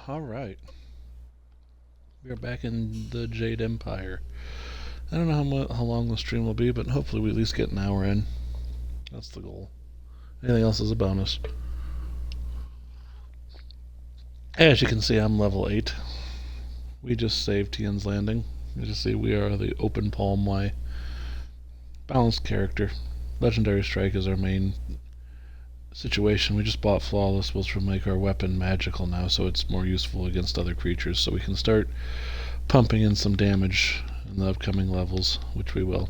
Alright. We are back in the Jade Empire. I don't know how long the stream will be, but hopefully we at least get an hour in. That's the goal. Anything else is a bonus. As you can see, I'm level 8. We just saved Tian's Landing. As you see, we are the open palm Y. Balanced character. Legendary Strike is our main situation. We just bought Flawless, which will make our weapon magical now, so it's more useful against other creatures, so we can start pumping in some damage in the upcoming levels, which we will.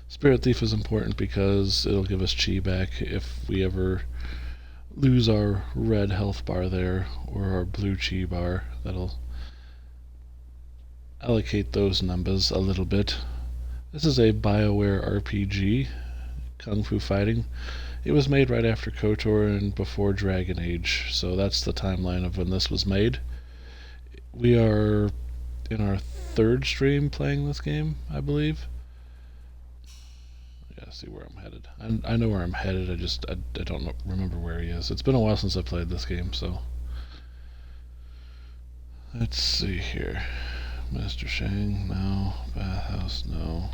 Spirit Thief is important because it'll give us chi back if we ever lose our red health bar there, or our blue chi bar. That'll allocate those numbers a little bit. This is a BioWare RPG, Kung Fu Fighting. It was made right after KOTOR and before Dragon Age, so that's the timeline of when this was made. We are in our 3rd stream playing this game, I believe. I gotta see where I'm headed. I know where I'm headed, I don't remember where he is. It's been a while since I played this game, so... Let's see here. Master Shang, no. Bathhouse, no.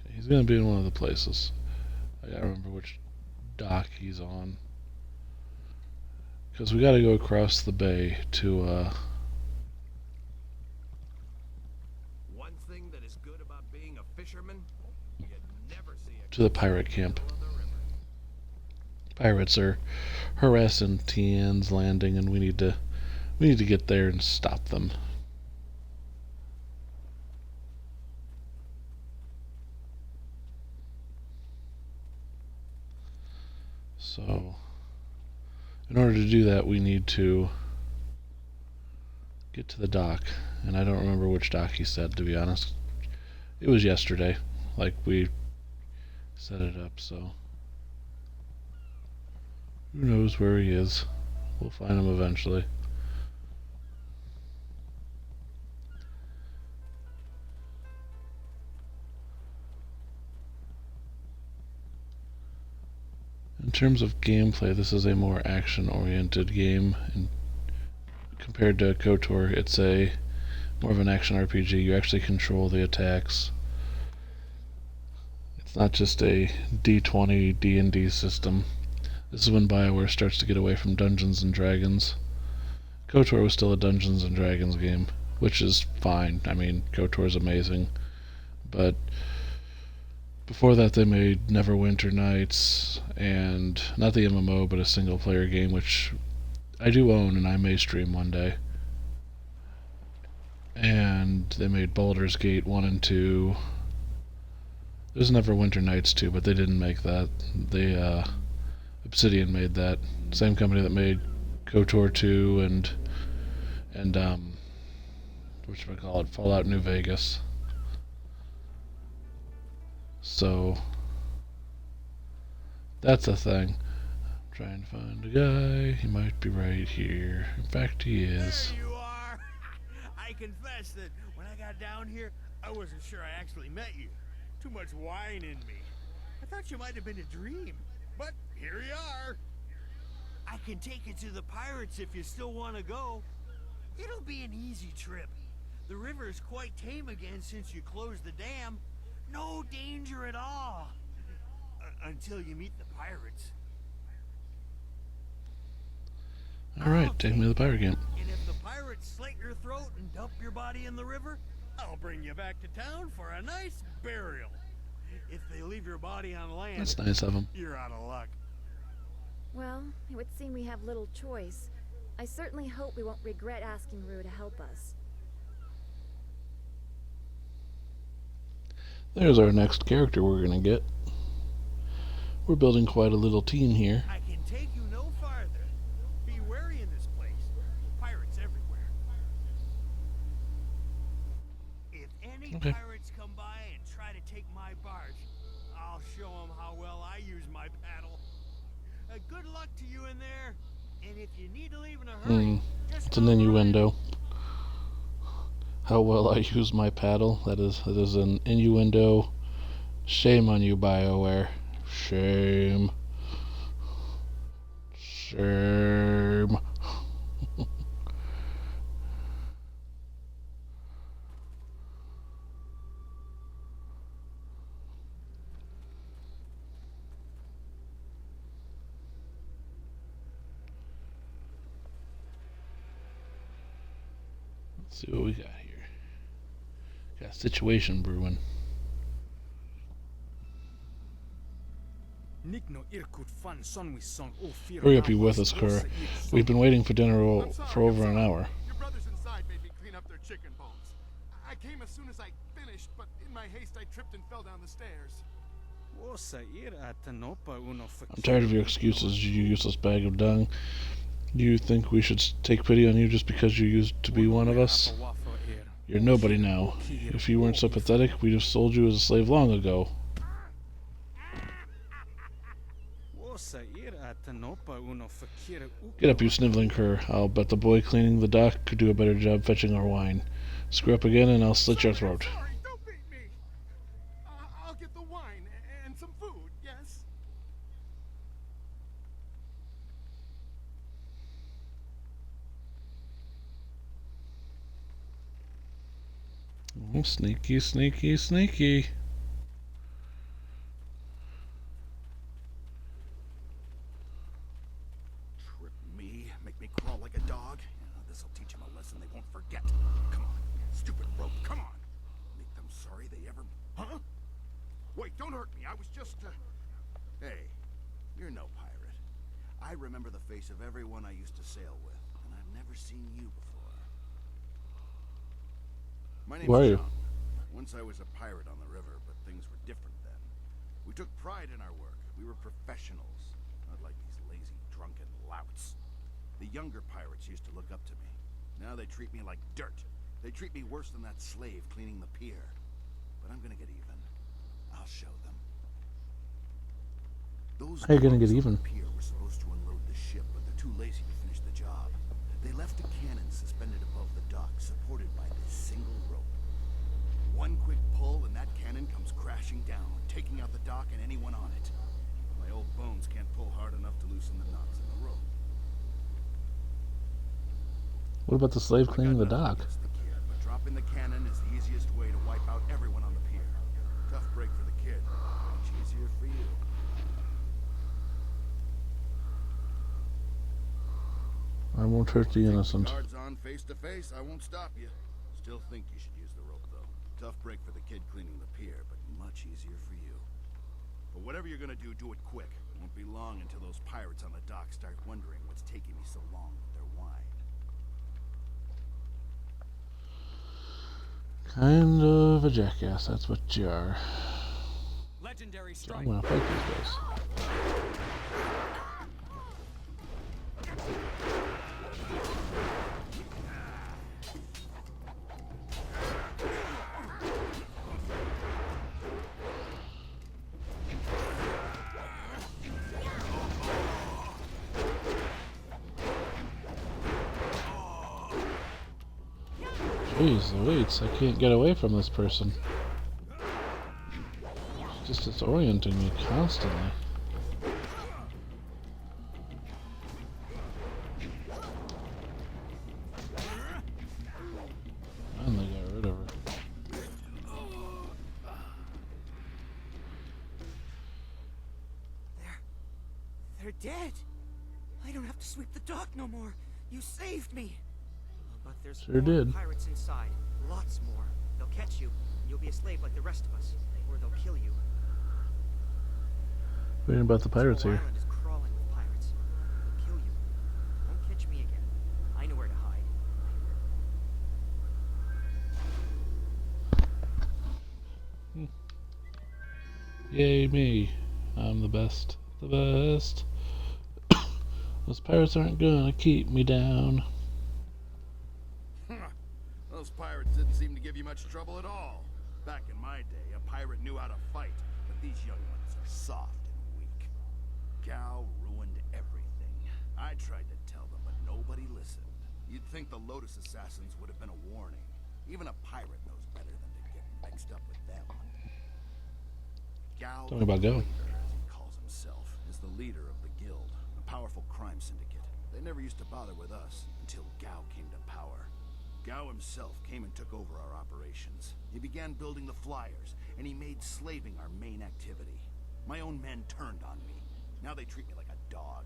Okay, he's gonna be in one of the places. I gotta remember which dock he's on. Because we gotta go across the bay to, One thing that is good about being a fisherman, you never see a to the pirate camp. Pirates are harassing Tian's Landing, and we need to get there and stop them. So, in order to do that, we need to get to the dock, and I don't remember which dock he said, to be honest. It was yesterday, like we set it up, so who knows where he is. We'll find him eventually. In terms of gameplay, this is a more action-oriented game, and compared to KOTOR, it's a more of an action RPG. You actually control the attacks. It's not just a D20 D&D system. This is when BioWare starts to get away from Dungeons and Dragons. KOTOR was still a Dungeons and Dragons game, which is fine. I mean, KOTOR is amazing, but before that they made Neverwinter Nights, and not the MMO, but a single player game, which I do own and I may stream one day. And they made Baldur's Gate 1 and 2. There's Neverwinter Nights 2, but they didn't make that. Obsidian made that. Same company that made KOTOR 2 and whatchamacallit, Fallout New Vegas. So that's a thing. I'm trying to find a guy. He might be right here. In fact, he is. There you are! I confess that when I got down here, I wasn't sure I actually met you. Too much wine in me. I thought you might have been a dream, but here you are. I can take you to the pirates if you still want to go. It'll be an easy trip. The river is quite tame again since you closed the dam. No danger at all. Until you meet the pirates. Alright, take me to the pirate camp. And if the pirates slit your throat and dump your body in the river, I'll bring you back to town for a nice burial. If they leave your body on land, That's nice of him. you're out of luck. Well, it would seem we have little choice. I certainly hope we won't regret asking Rue to help us. There's our next character we're gonna get. We're building quite a little team here. I can take you no farther. Be wary in this place. Pirates everywhere. If any Okay. pirates come by and try to take my barge, I'll show them how well I use my paddle. Good luck to you in there. And if you need to leave in a hurry, just It's an go right. innuendo. How well I use my paddle. That is an innuendo. Shame on you, BioWare. Shame. Shame. Let's see what we got here. Got a situation brewing. Hurry up, you worthless cur. We've been waiting for dinner for over an hour. Your brothers inside made me clean up their chicken bones. I came as soon as I finished, but in my haste I tripped and fell down the stairs. I'm tired of your excuses, you useless bag of dung. Do you think we should take pity on you just because you used to be one of us? You're nobody now. If you weren't so pathetic, we'd have sold you as a slave long ago. Get up, you sniveling cur. I'll bet the boy cleaning the dock could do a better job fetching our wine. Screw up again and I'll slit your throat. Sorry, don't beat me. I'll get the wine and some food, yes? Oh, sneaky, sneaky, sneaky. Trip me, make me crawl like a dog. This'll teach him a lesson they won't forget. Come on, stupid rope, come on. Make them sorry they ever... Huh? Wait, don't hurt me, I was just, Hey, you're no pirate. I remember the face of everyone I used to sail with, and I've never seen you before. My name's Who are you? John. Once I was a pirate on the river, but things were different then. We took pride in our work. We were professionals, not like these lazy, drunken louts. The younger pirates used to look up to me. Now they treat me like dirt. They treat me worse than that slave cleaning the pier. But I'm gonna get even. I'll show them. Those How you gonna get crooks even? on the pier were supposed to unload the ship, but they're too lazy to finish the job. They left a cannon suspended above the dock, supported by this single rope. One quick pull and that cannon comes crashing down, taking out the dock and anyone on it. My old bones can't pull hard enough to loosen the knots in the rope. What about the slave cleaning the I got nothing dock? against the kid, but dropping the cannon is the easiest way to wipe out everyone on the pier. Tough break for the kid, much easier for you. I won't hurt the innocent. Guards on face to face, I won't stop you. Still think you should use the rope, though. Tough break for the kid cleaning the pier, but much easier for you. But whatever you're gonna do it quick. It won't be long until those pirates on the dock start wondering what's taking me so long with their wine. Kind of a jackass, that's what you are. Legendary So strike. I'm gonna fight these guys. Jeez Louise, I can't get away from this person. She's just disorienting me constantly. Finally got rid of her. They're dead. I don't have to sweep the dock no more. You saved me. But there's Sure more did. pirates inside. Lots more. They'll catch you, and you'll be a slave like the rest of us. Or they'll kill you. Reading about the pirates This whole here. island is crawling with pirates. They'll kill you. Won't catch me again. I know where to hide. Yay me. I'm the best. The best. Those pirates aren't gonna keep me down. Those pirates didn't seem to give you much trouble at all. Back in my day, a pirate knew how to fight, but these young ones are soft and weak. Gal ruined everything. I tried to tell them, but nobody listened. You'd think the Lotus Assassins would have been a warning. Even a pirate knows better than to get mixed up with them. Gal, Tell me about Go. as he calls himself, is the leader of the guild, a powerful powerful crime syndicate. They never used to bother with us until Gao came to power. Gao himself came and took over our operations. He began building the flyers, and he made slaving our main activity. My own men turned on me. Now they treat me like a dog.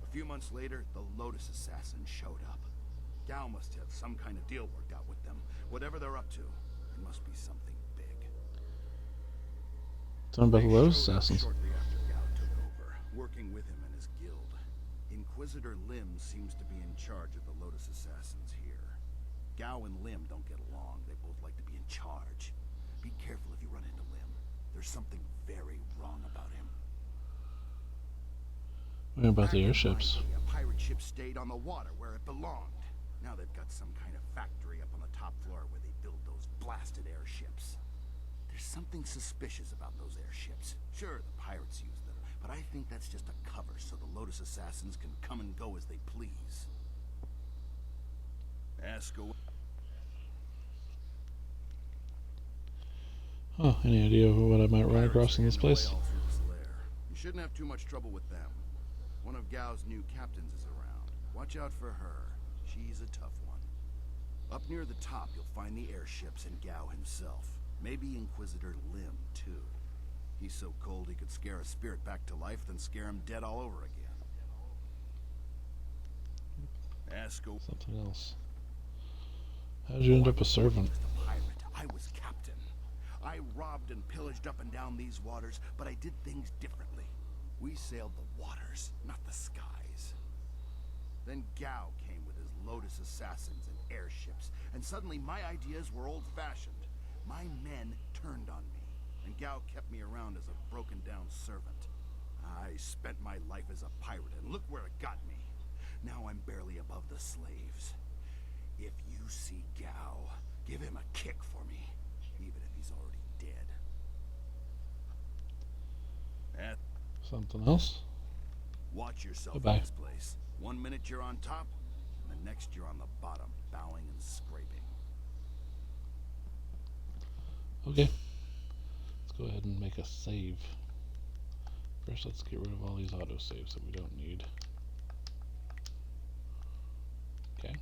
A few months later, the Lotus Assassins showed up. Gao must have some kind of deal worked out with them. Whatever they're up to, it must be something big. Talking about the They Lotus showed up Assassins. shortly after Gao took over, working with him and his guild. Inquisitor Lim seems to be in charge of the Lotus Assassins here. Gao and Lim don't get along. They both like to be in charge. Be careful if you run into Lim. There's something very wrong about him. What about the Back in airships? my day, a pirate ship stayed on the water where it belonged. Now they've got some kind of factory up on the top floor where they build those blasted airships. There's something suspicious about those airships. Sure, the pirates use them, but I think that's just a cover so the Lotus Assassins can come and go as they please. Ask away. Huh, any idea what I might run across in this place? You shouldn't have too much trouble with them. One of Gao's new captains is around. Watch out for her. She's a tough one. Up near the top, you'll find the airships and Gao himself. Maybe Inquisitor Lim, too. He's so cold he could scare a spirit back to life, then scare him dead all over again. Ask away. Something else. How'd you end up a servant? Pirate. I was captain. I robbed and pillaged up and down these waters, but I did things differently. We sailed the waters, not the skies. Then Gao came with his Lotus Assassins and airships, and suddenly my ideas were old-fashioned. My men turned on me, and Gao kept me around as a broken-down servant. I spent my life as a pirate, and look where it got me. Now I'm barely above the slaves. If you see Gao, give him a kick for me, even if he's already dead. Something else? Watch yourself Bye-bye. in this place. 1 minute you're on top, and the next you're on the bottom, bowing and scraping. Okay. Let's go ahead and make a save. First, let's get rid of all these autosaves that we don't need. Okay.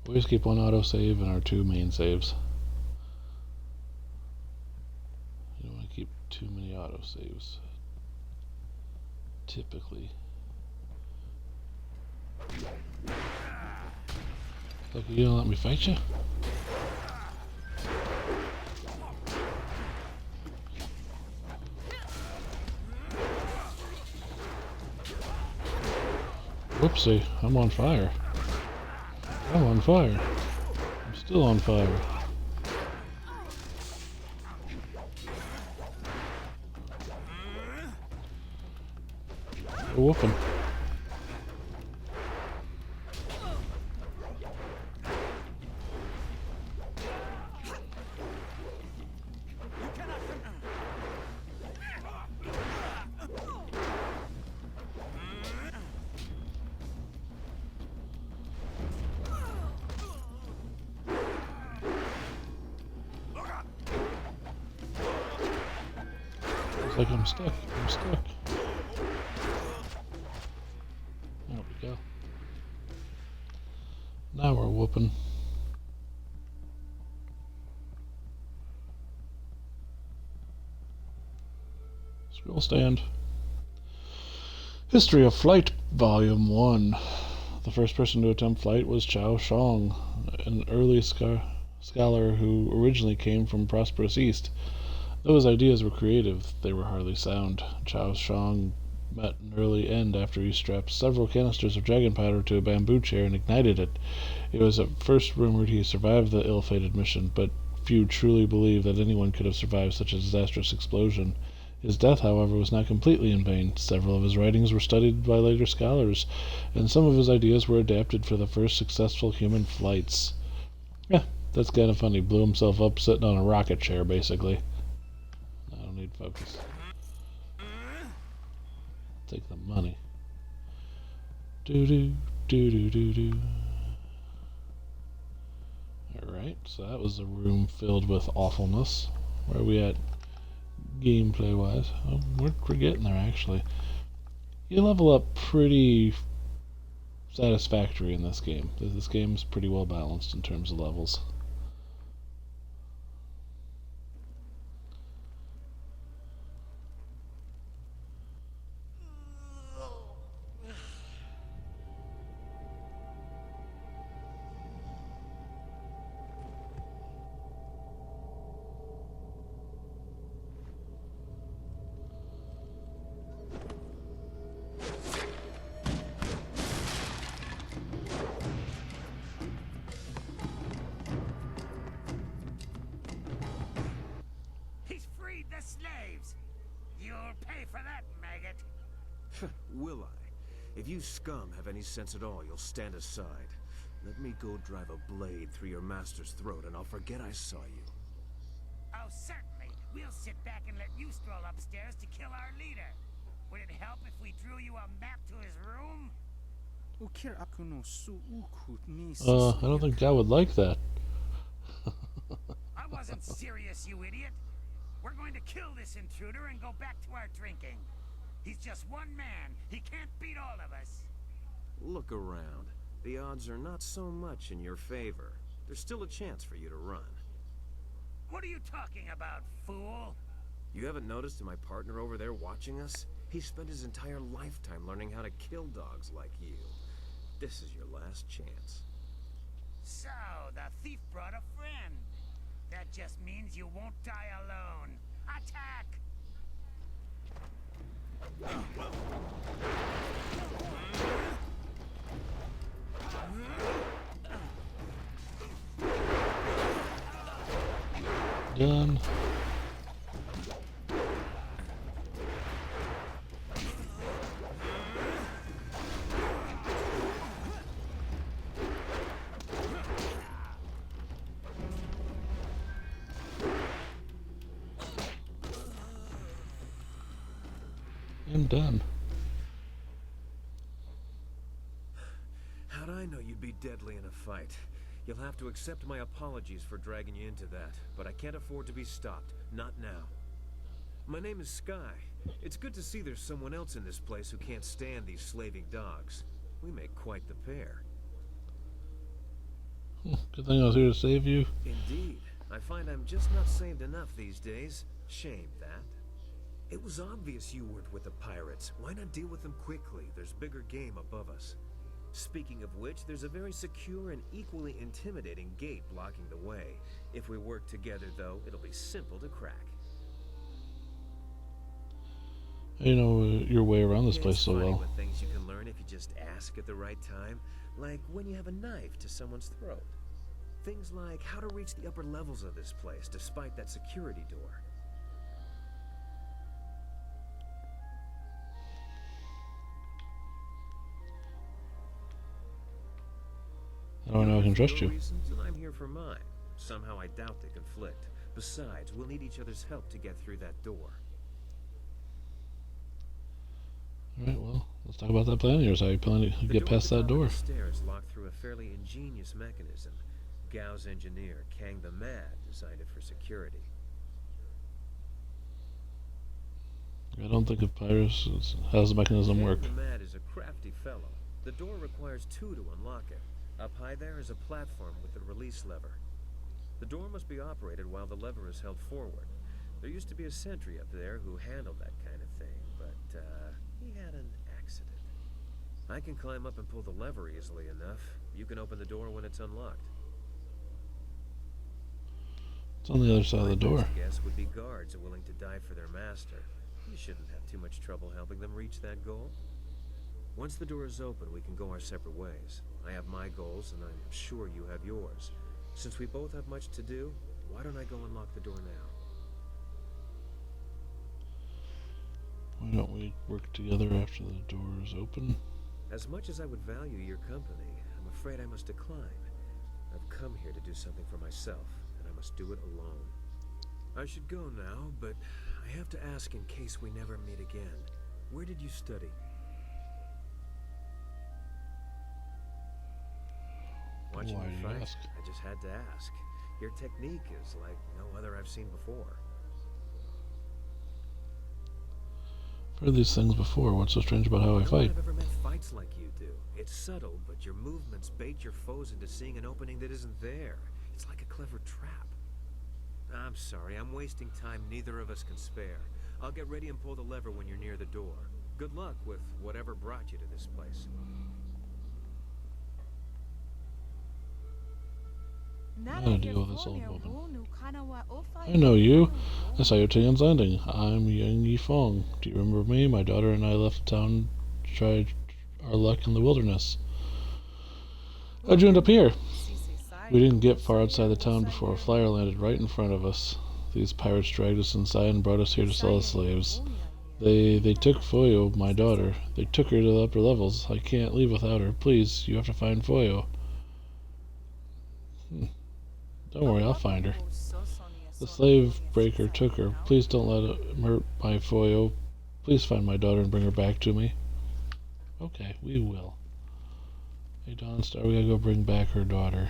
Always keep one autosave and our 2 main saves. You don't want to keep too many autosaves. Typically. Look, you gonna let me fight you? Whoopsie, I'm on fire. I'm on fire. I'm still on fire. A whooping. Looks like I'm stuck. I'm stuck. There we go. Now we're whooping. Scroll stand. History of Flight, Volume 1. The first person to attempt flight was Chao Shang, an early scholar who originally came from prosperous East. Though his ideas were creative, they were hardly sound. Chao Shang met an early end after he strapped several canisters of dragon powder to a bamboo chair and ignited it. It was at first rumored he survived the ill-fated mission, but few truly believed that anyone could have survived such a disastrous explosion. His death, however, was not completely in vain. Several of his writings were studied by later scholars, and some of his ideas were adapted for the first successful human flights. Yeah, that's kind of funny. Blew himself up sitting on a rocket chair, basically. I don't need focus. Take the money. Do-do, do-do-do-do. Alright, so that was a room filled with awfulness. Where are we at gameplay-wise? Oh, we're getting there, actually. You level up pretty satisfactory in this game. This game is pretty well balanced in terms of levels. He's freed the slaves. You'll pay for that, maggot. Will I? If you scum have any sense at all, you'll stand aside. Let me go drive a blade through your master's throat, and I'll forget I saw you. Oh, certainly. We'll sit back and let you stroll upstairs to kill our leader. Would it help if we drew you a map to his room? I don't think Guy would like that. I wasn't serious, you idiot. We're going to kill this intruder and go back to our drinking. He's just one man. He can't beat all of us. Look around. The odds are not so much in your favor. There's still a chance for you to run. What are you talking about, fool? You haven't noticed my partner over there watching us? He spent his entire lifetime learning how to kill dogs like you. This is your last chance. So, the thief brought a friend. That just means you won't die alone. Attack! Done. And done. How'd I know you'd be deadly in a fight? You'll have to accept my apologies for dragging you into that, but I can't afford to be stopped. Not now. My name is Sky. It's good to see there's someone else in this place who can't stand these slaving dogs. We make quite the pair. Good thing I was here to save you. Indeed. I find I'm just not saved enough these days. Shame that. It was obvious you weren't with the pirates. Why not deal with them quickly? There's bigger game above us. Speaking of which, there's a very secure and equally intimidating gate blocking the way. If we work together, though, it'll be simple to crack. You know your way around this place It's so funny well. what things you can learn if you just ask at the right time. Like when you have a knife to someone's throat. Things like how to reach the upper levels of this place despite that security door. I don't know I can trust Your you. reasons, and I'm here for mine. Somehow I doubt they conflict. Besides, we'll need each other's help to get through that door. Alright, well, let's talk about that plan of yours. How you plan to The get door past at the that top door? of the stairs locked through a fairly ingenious mechanism. Gao's engineer, Kang the Mad, designed it for security. I don't think of Pyrus as how does the mechanism Kang work. the Mad is a crafty fellow. The door requires two to unlock it. Up high there is a platform with a release lever. The door must be operated while the lever is held forward. There used to be a sentry up there who handled that kind of thing, but he had an accident. I can climb up and pull the lever easily enough. You can open the door when it's unlocked. It's on the other side of the door. My best guess would be guards willing to die for their master. You shouldn't have too much trouble helping them reach that goal. Once the door is open, we can go our separate ways. I have my goals, and I'm sure you have yours. Since we both have much to do, why don't I go unlock the door now? Why don't we work together after the door is open? As much as I would value your company, I'm afraid I must decline. I've come here to do something for myself, and I must do it alone. I should go now, but I have to ask in case we never meet again. Where did you study? Watching Why you do you fight, ask? I just had to ask. Your technique is like no other I've seen before. Heard these things before. What's so strange about how I No one fight? I've ever met fights like you do. It's subtle, but your movements bait your foes into seeing an opening that isn't there. It's like a clever trap. I'm sorry, I'm wasting time neither of us can spare. I'll get ready and pull the lever when you're near the door. Good luck with whatever brought you to this place. I gotta deal with this old woman. I know you. I saw your Tian's Landing. I'm Yang Yifeng. Do you remember me? My daughter and I left town to try our luck in the wilderness. How'd you end up here? We didn't get far outside the town before a flyer landed right in front of us. These pirates dragged us inside and brought us here to sell as slaves. They took Foyo, my daughter. They took her to the upper levels. I can't leave without her. Please, you have to find Foyo. Don't worry, I'll find her. The slave breaker took her. Please don't let him hurt my Foyo. Please find my daughter and bring her back to me. Okay, we will. Hey, Dawnstar, we gotta go bring back her daughter.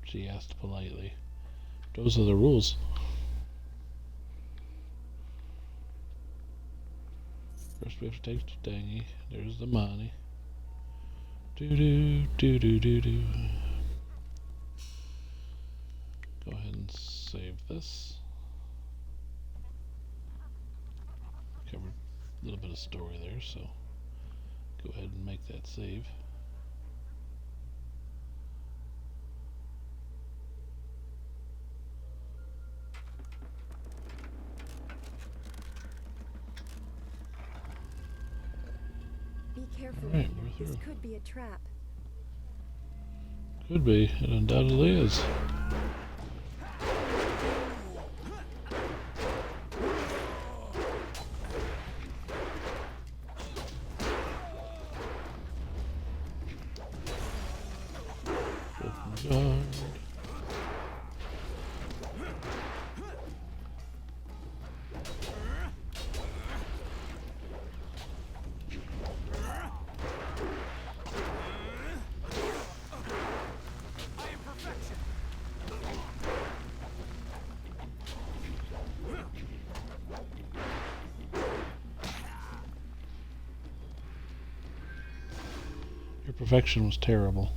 She asked politely. Those are the rules. First we have to take the dinghy. There's the money. Do. Go ahead and save this. Covered a little bit of story there, so go ahead and make that save. Be careful. Alright, we're This through. could be a trap. Could be. It undoubtedly is. Open guard. Your perfection was terrible.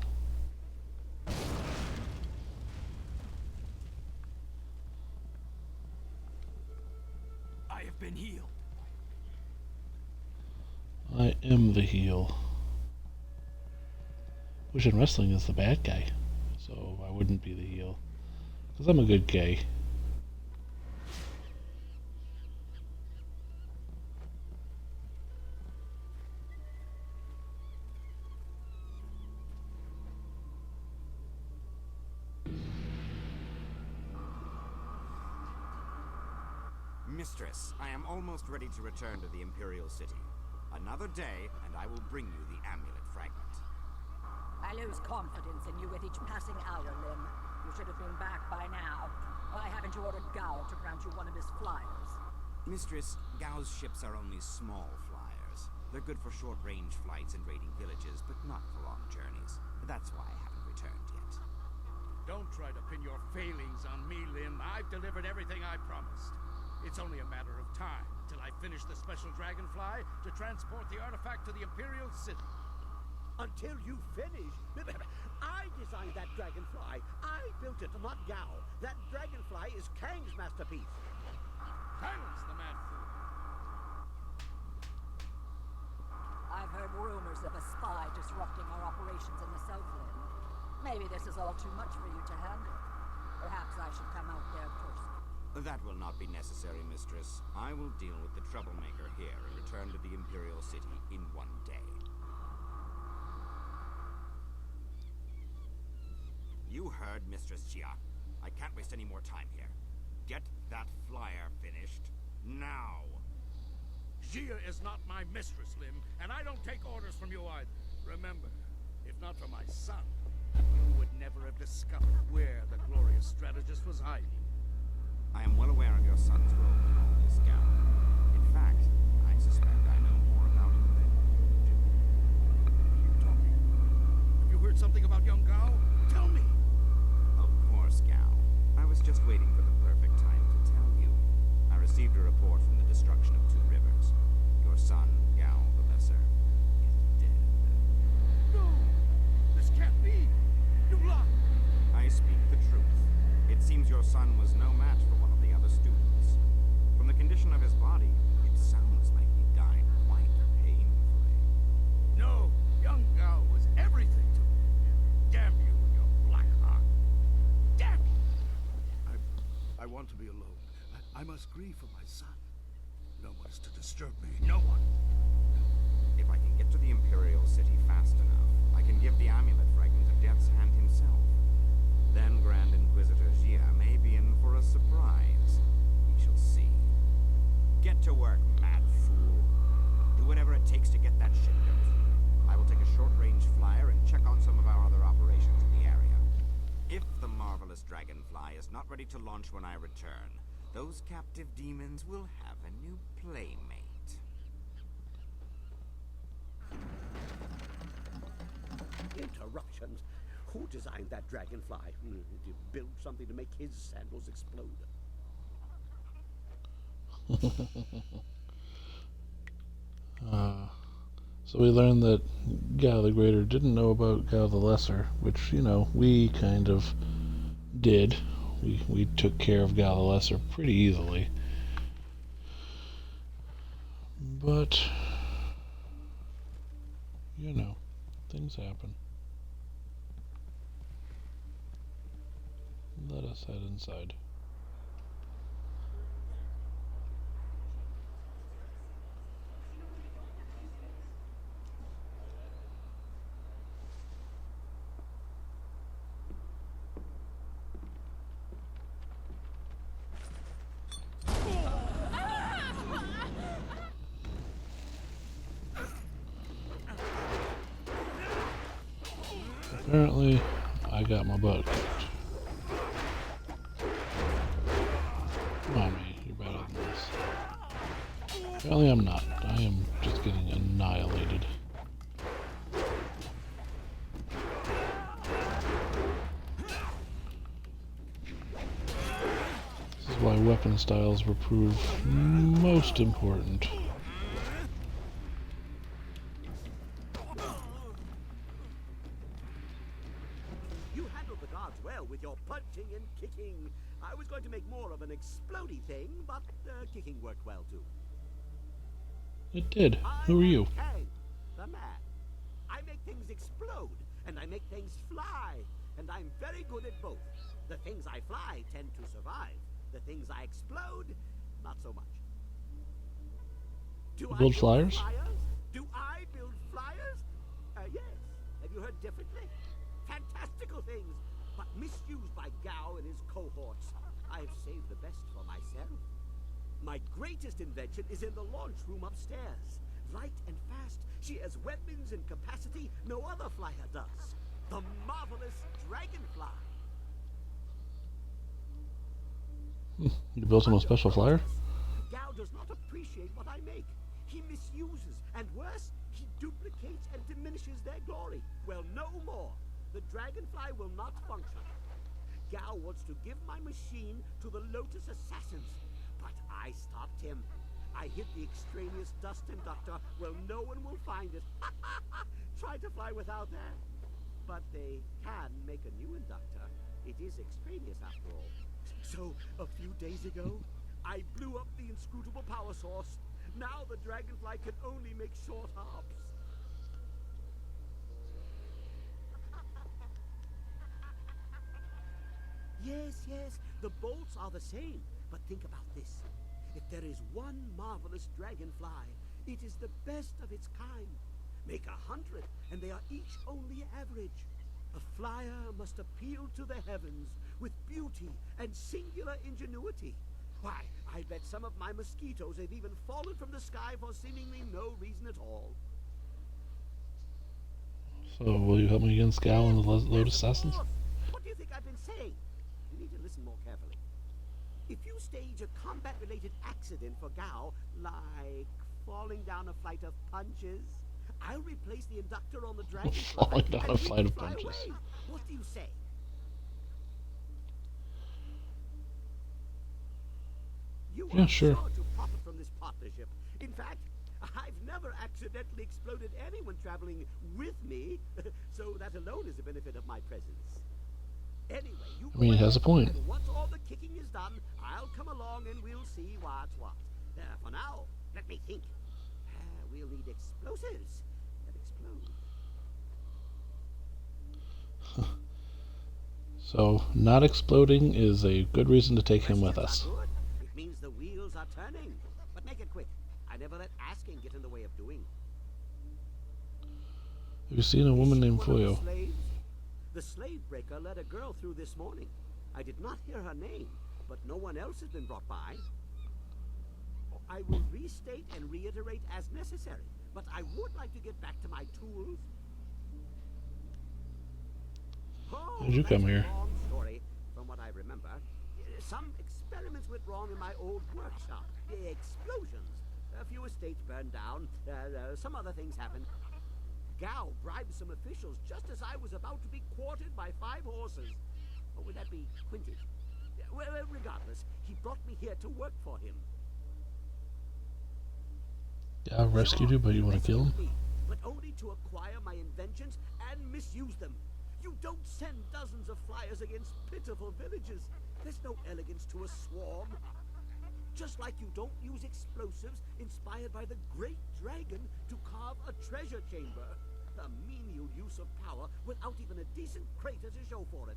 I have been healed. I am the heel. Which in wrestling is the bad guy. So I wouldn't be the heel. Because I'm a good guy. Mistress, I am almost ready to return to the Imperial City. Another day, and I will bring you the amulet fragment. I lose confidence in you with each passing hour, Lim. You should have been back by now. Why haven't you ordered Gao to grant you one of his flyers? Mistress, Gao's ships are only small flyers. They're good for short-range flights and raiding villages, but not for long journeys. That's why I haven't returned yet. Don't try to pin your failings on me, Lim. I've delivered everything I promised. It's only a matter of time till I finish the special dragonfly to transport the artifact to the Imperial City. Until you finish? I designed that dragonfly. I built it, not Gao. That dragonfly is Kang's masterpiece. Silence the mad fool. I've heard rumors of a spy disrupting our operations in the Southland. Maybe this is all too much for you to handle. Perhaps I should come out there first. That will not be necessary, Mistress. I will deal with the troublemaker here and return to the Imperial City in one day. You heard Mistress Jia. I can't waste any more time here. Get that flyer finished now. Jia is not my mistress, Lim, and I don't take orders from you either. Remember, if not for my son, you would never have discovered where the glorious strategist was hiding. I am well aware of your son's role in all this, Gao. In fact, I suspect I know more about him than you do. Keep talking. Have you heard something about young Gao? Tell me! Of course, Gao. I was just waiting for the perfect time to tell you. I received a report from the destruction of 2 rivers. Your me alone. I must grieve for my son. No one is to disturb me. No one. If I can get to the Imperial City fast enough, I can give the amulet fragment to Death's Hand himself. Then Grand Inquisitor Jia may be in for a surprise. We shall see. Get to work, mad fool. Do whatever it takes to get that ship built. I will take a short-range flyer and check on some of our other operations in the area. If the marvelous dragonfly is not ready to launch when I return, those captive demons will have a new playmate. Interruptions. Who designed that dragonfly? Did you build something to make his sandals explode? So we learned that Gao the Greater didn't know about Gao the Lesser, which, you know, we kind of did. We took care of Gao the Lesser pretty easily. But, you know, things happen. Let us head inside. Apparently, I got my butt kicked. Come on, me. You're better than this. Apparently, I'm not. I am just getting annihilated. This is why weapon styles will prove most important. You handled the guards well with your punching and kicking. I was going to make more of an explodey thing, but kicking worked well too. It did. Who are you? Kang, the man. I make things explode, and I make things fly, and I'm very good at both. The things I fly tend to survive. The things I explode, not so much. Do You I build flyers? Do I build flyers? Yes. Have you heard differently? Fantastical things, but misused by Gao and his cohorts. I've saved the best for myself. My greatest invention is in the launch room upstairs. Light and fast, she has weapons and capacity no other flyer does. The marvelous dragonfly. You built him a special flyer? Gao does not appreciate what I make. He misuses, and worse, he duplicates and diminishes their glory. Well, no more. The dragonfly will not function. Gao wants to give my machine to the Lotus assassins, but I stopped him. I hid the extraneous dust inductor where no one will find it. Try to fly without that. But they can make a new inductor. It is extraneous after all. So, a few days ago, I blew up the inscrutable power source. Now the dragonfly can only make short hops. Yes, the bolts are the same. But think about this. If there is one marvelous dragonfly, it is the best of its kind. Make 100, and they are each only average. A flyer must appeal to the heavens with beauty and singular ingenuity. Why, I bet some of my mosquitoes have even fallen from the sky for seemingly no reason at all. So, will you help me against Gao and the Lotus Assassins? What do you think I've been saying? You need to listen more carefully. If you stage a combat-related accident for Gao, like falling down a flight of punches, I'll replace the inductor on the dragonfly. Falling down a flight of fly punches. away. What do you say? You Yeah, are sure. sure to profit from this partnership. In fact, I've never accidentally exploded anyone traveling with me, so that alone is a benefit of my presence. Anyway, you I mean, go he has a ahead, point. and once all the kicking is done, I'll come along and we'll see what's what. For now, let me think. We'll need explosives that explode. So, not exploding is a good reason to take him with us. Good. It means the wheels are turning. But make it quick. I never let asking get in the way of doing. Have you seen a woman named One of the Foyo? slaves? The slave breaker let a girl through this morning. I did not hear her name, but no one else has been brought by. I will restate and reiterate as necessary, but I would like to get back to my tools. Oh, How'd you that's come a here? long story, from what I remember. Some experiments went wrong in my old workshop. Explosions. A few estates burned down. Some other things happened. Gao bribed some officials just as I was about to be quartered by 5 horses. Or would that be quinted? Well, regardless, he brought me here to work for him. Yeah, I rescued you, but you want to kill him? Me, but only to acquire my inventions and misuse them. You don't send dozens of flyers against pitiful villages. There's no elegance to a swarm. Just like you don't use explosives inspired by the great dragon to carve a treasure chamber. A menial use of power without even a decent crater to show for it.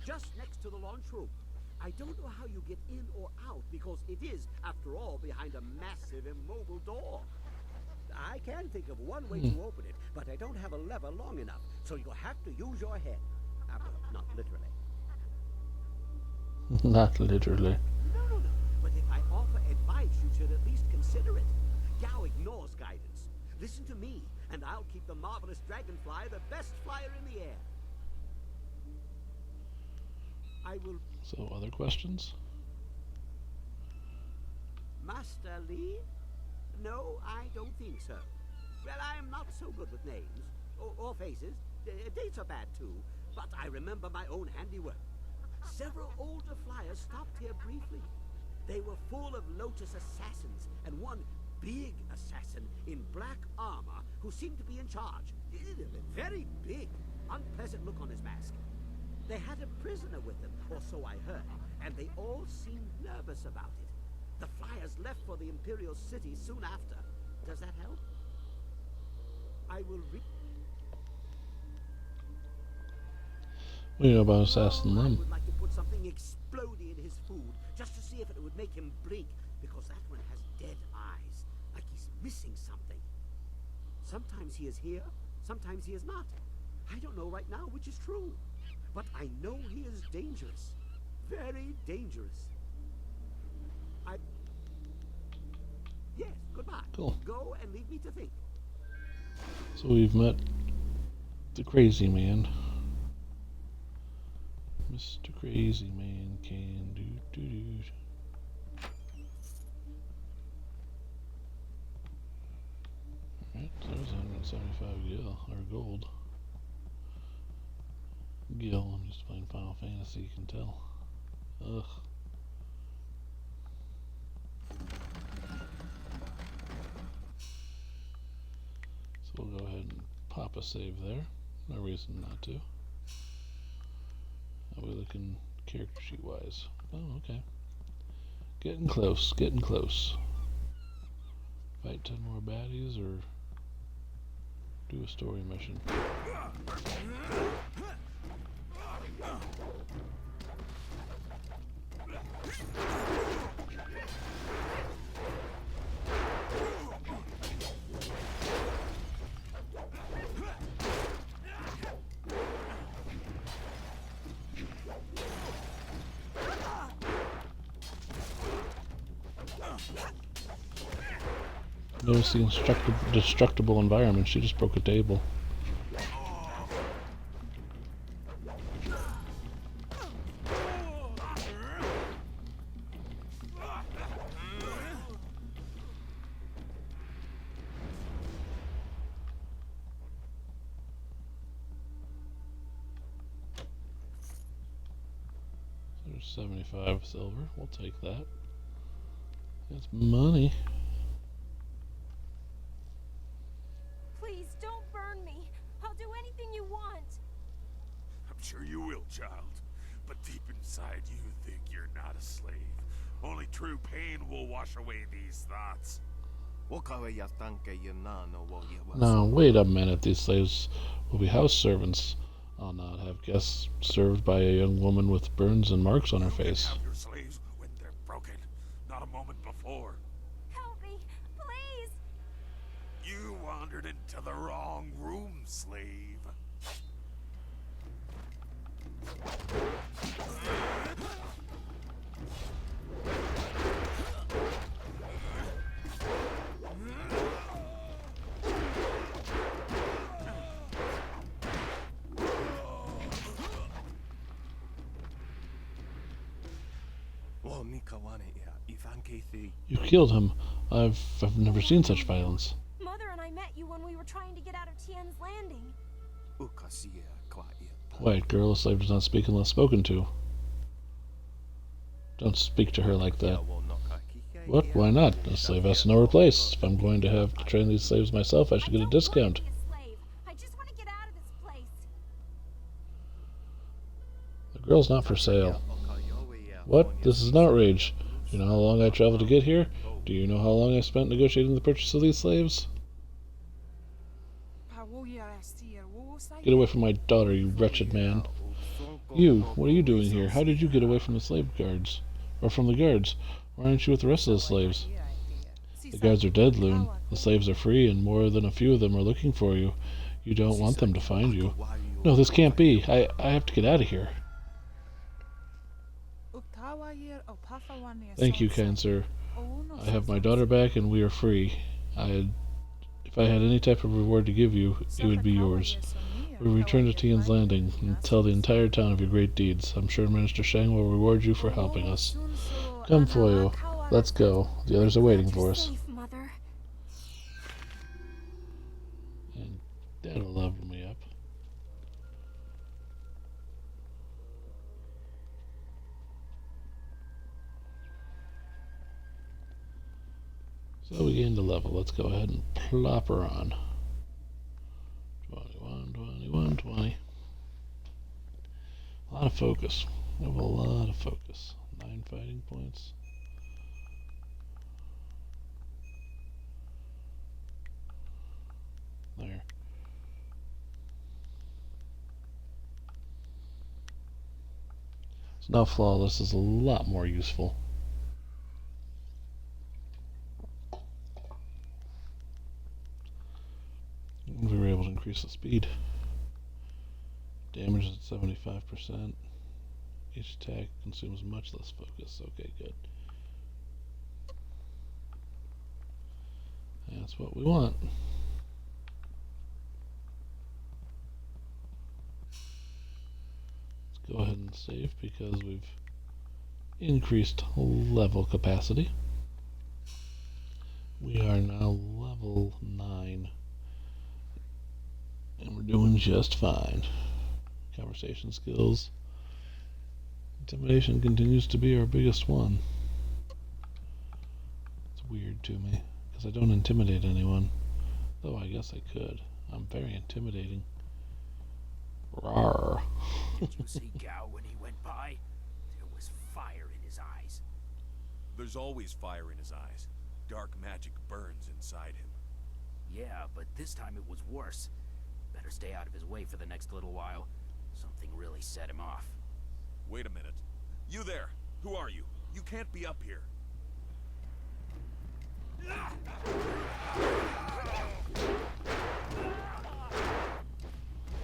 Just next to the launch room. I don't know how you get in or out because it is, after all, behind a massive immobile door. I can think of one way to open it, but I don't have a lever long enough, so you'll have to use your head. Not literally. Not literally. No. But if I offer advice, you should at least consider it. Gao ignores guidance. Listen to me, and I'll keep the marvelous dragonfly the best flyer in the air. I will... So, other questions? Master Li? No, I don't think so. Well, I am not so good with names. Or faces. Dates are bad, too. But I remember my own handiwork. Several older flyers stopped here briefly. They were full of Lotus assassins, and one big assassin in black armor who seemed to be in charge. Very big, unpleasant look on his mask. They had a prisoner with them, or so I heard, and they all seemed nervous about it. The flyers left for the Imperial City soon after. Does that help? I will What do you know about Assassin I Lim? would like to put something explodey in his food, just to see if it would make him blink, because that one has dead eyes, like he's missing something. Sometimes he is here, sometimes he is not. I don't know right now which is true, but I know he is dangerous. Very dangerous. Yes, goodbye. Cool. Go and leave me to think. So we've met the Crazy Man. Mr. Crazy Man can do. Alright, so there's 175 gil, or gold. Gil, I'm just playing Final Fantasy, you can tell. Ugh. So we'll go ahead and pop a save there. No reason not to. How are we looking character sheet wise? Oh, okay. Getting close, getting close. Fight 10 more baddies or do a story mission. Notice the destructible environment. She just broke a table. There's 75 silver. We'll take that. That's money. Please don't burn me. I'll do anything you want. I'm sure you will, child. But deep inside you think you're not a slave. Only true pain will wash away these thoughts. Now, wait a minute. These slaves will be house servants. I'll not have guests served by a young woman with burns and marks on her face. Have your slaves when they're broken, not a moment before. Help me, please! You wandered into the wrong room, slave. You killed him. I've never seen such violence. Mother and I met you when we were trying to get out of Tien's Landing. Quiet, girl. A slave does not speak unless spoken to. Don't speak to her like that. What? Why not? A slave has to know her place. If I'm going to have to train these slaves myself, I should get a discount. I just want to get out of this place. The girl's not for sale. What? This is an outrage. Do you know how long I traveled to get here? Do you know how long I spent negotiating the purchase of these slaves? Get away from my daughter, you wretched man. You, what are you doing here? How did you get away from the slave guards? Or from the guards? Why aren't you with the rest of the slaves? The guards are dead, Loon. The slaves are free, and more than a few of them are looking for you. You don't want them to find you. No, this can't be. I have to get out of here. Thank you, kind sir. I have my daughter back, and we are free. If I had any type of reward to give you, it would be yours. We return to Tian's Landing and tell the entire town of your great deeds. I'm sure Minister Shang will reward you for helping us. Come, Foyo. Let's go. The others are waiting for us. And that'll level me up. So we gained a level. Let's go ahead and plop her on. 21, 21, 20. A lot of focus. We have a lot of focus. 9 fighting points. There. So now flawless is a lot more useful. We were able to increase the speed. Damage is at 75%. Each attack consumes much less focus. Okay, good. That's what we want. Let's go ahead and save because we've increased level capacity. We are now level 9. And we're doing just fine. Conversation skills. Intimidation continues to be our biggest one. It's weird to me, because I don't intimidate anyone. Though I guess I could. I'm very intimidating. Rawr. Did you see Gao when he went by? There was fire in his eyes. There's always fire in his eyes. Dark magic burns inside him. Yeah, but this time it was worse. Better stay out of his way for the next little while. Something really set him off. Wait a minute. You there! Who are you? You can't be up here.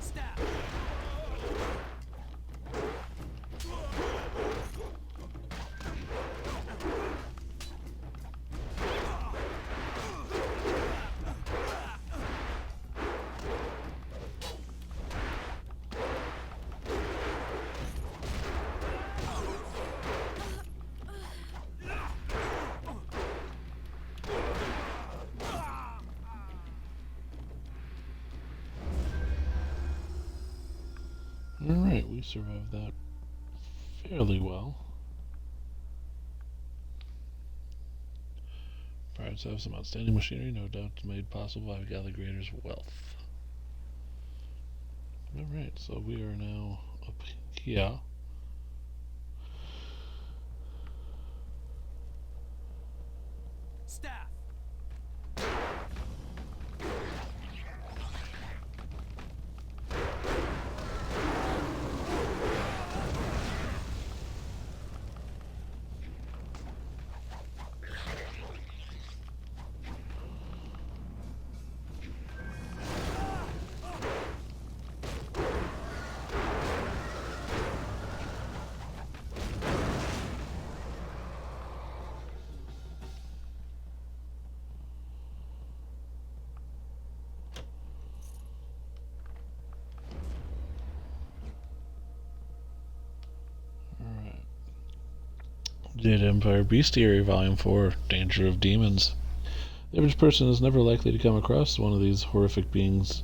Stop! Alright, we survived that fairly well. Pirates have some outstanding machinery, no doubt made possible by Gallagher's wealth. Alright, so we are now up here. Staff! Jade Empire Bestiary Volume 4 Danger of Demons. The average person is never likely to come across one of these horrific beings.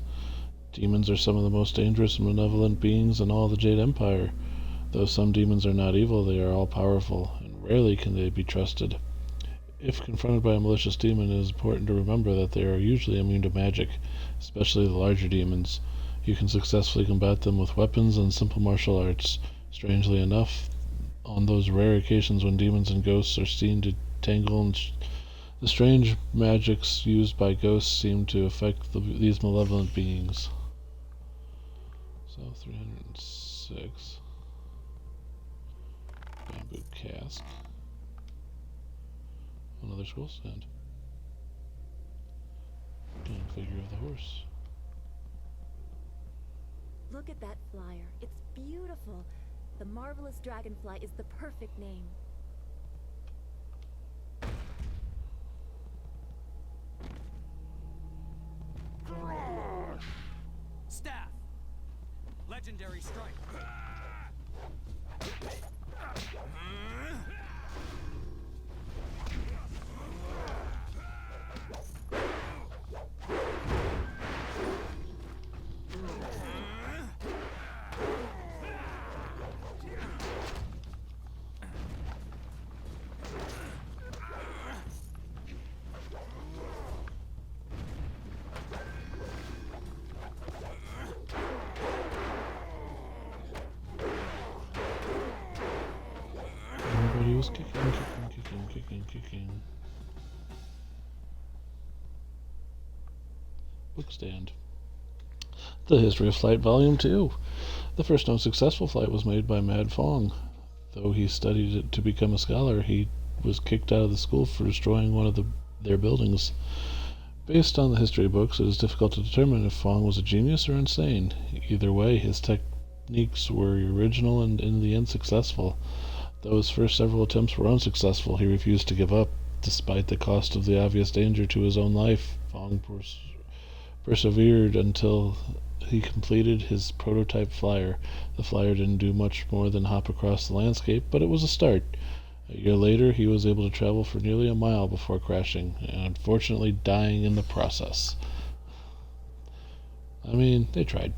Demons are some of the most dangerous and malevolent beings in all the Jade Empire. Though some demons are not evil, they are all powerful, and rarely can they be trusted. If confronted by a malicious demon, it is important to remember that they are usually immune to magic, especially the larger demons. You can successfully combat them with weapons and simple martial arts. Strangely enough, on those rare occasions when demons and ghosts are seen to tangle, and the strange magics used by ghosts seem to affect these malevolent beings. So 306. Bamboo cask. Another scroll stand. And figure of the horse. Look at that flyer. It's beautiful. The Marvelous Dragonfly is the perfect name. Staff! Legendary strike! Everybody was kicking. Bookstand. The History of Flight, Volume 2. The first known successful flight was made by Mad Fong. Though he studied it to become a scholar, he was kicked out of the school for destroying one of their buildings. Based on the history books, it is difficult to determine if Fong was a genius or insane. Either way, his techniques were original and in the end successful. Though his first several attempts were unsuccessful, he refused to give up. Despite the cost of the obvious danger to his own life, Fong persevered until he completed his prototype flyer. The flyer didn't do much more than hop across the landscape, but it was a start. A year later, he was able to travel for nearly a mile before crashing, and unfortunately dying in the process. I mean, they tried.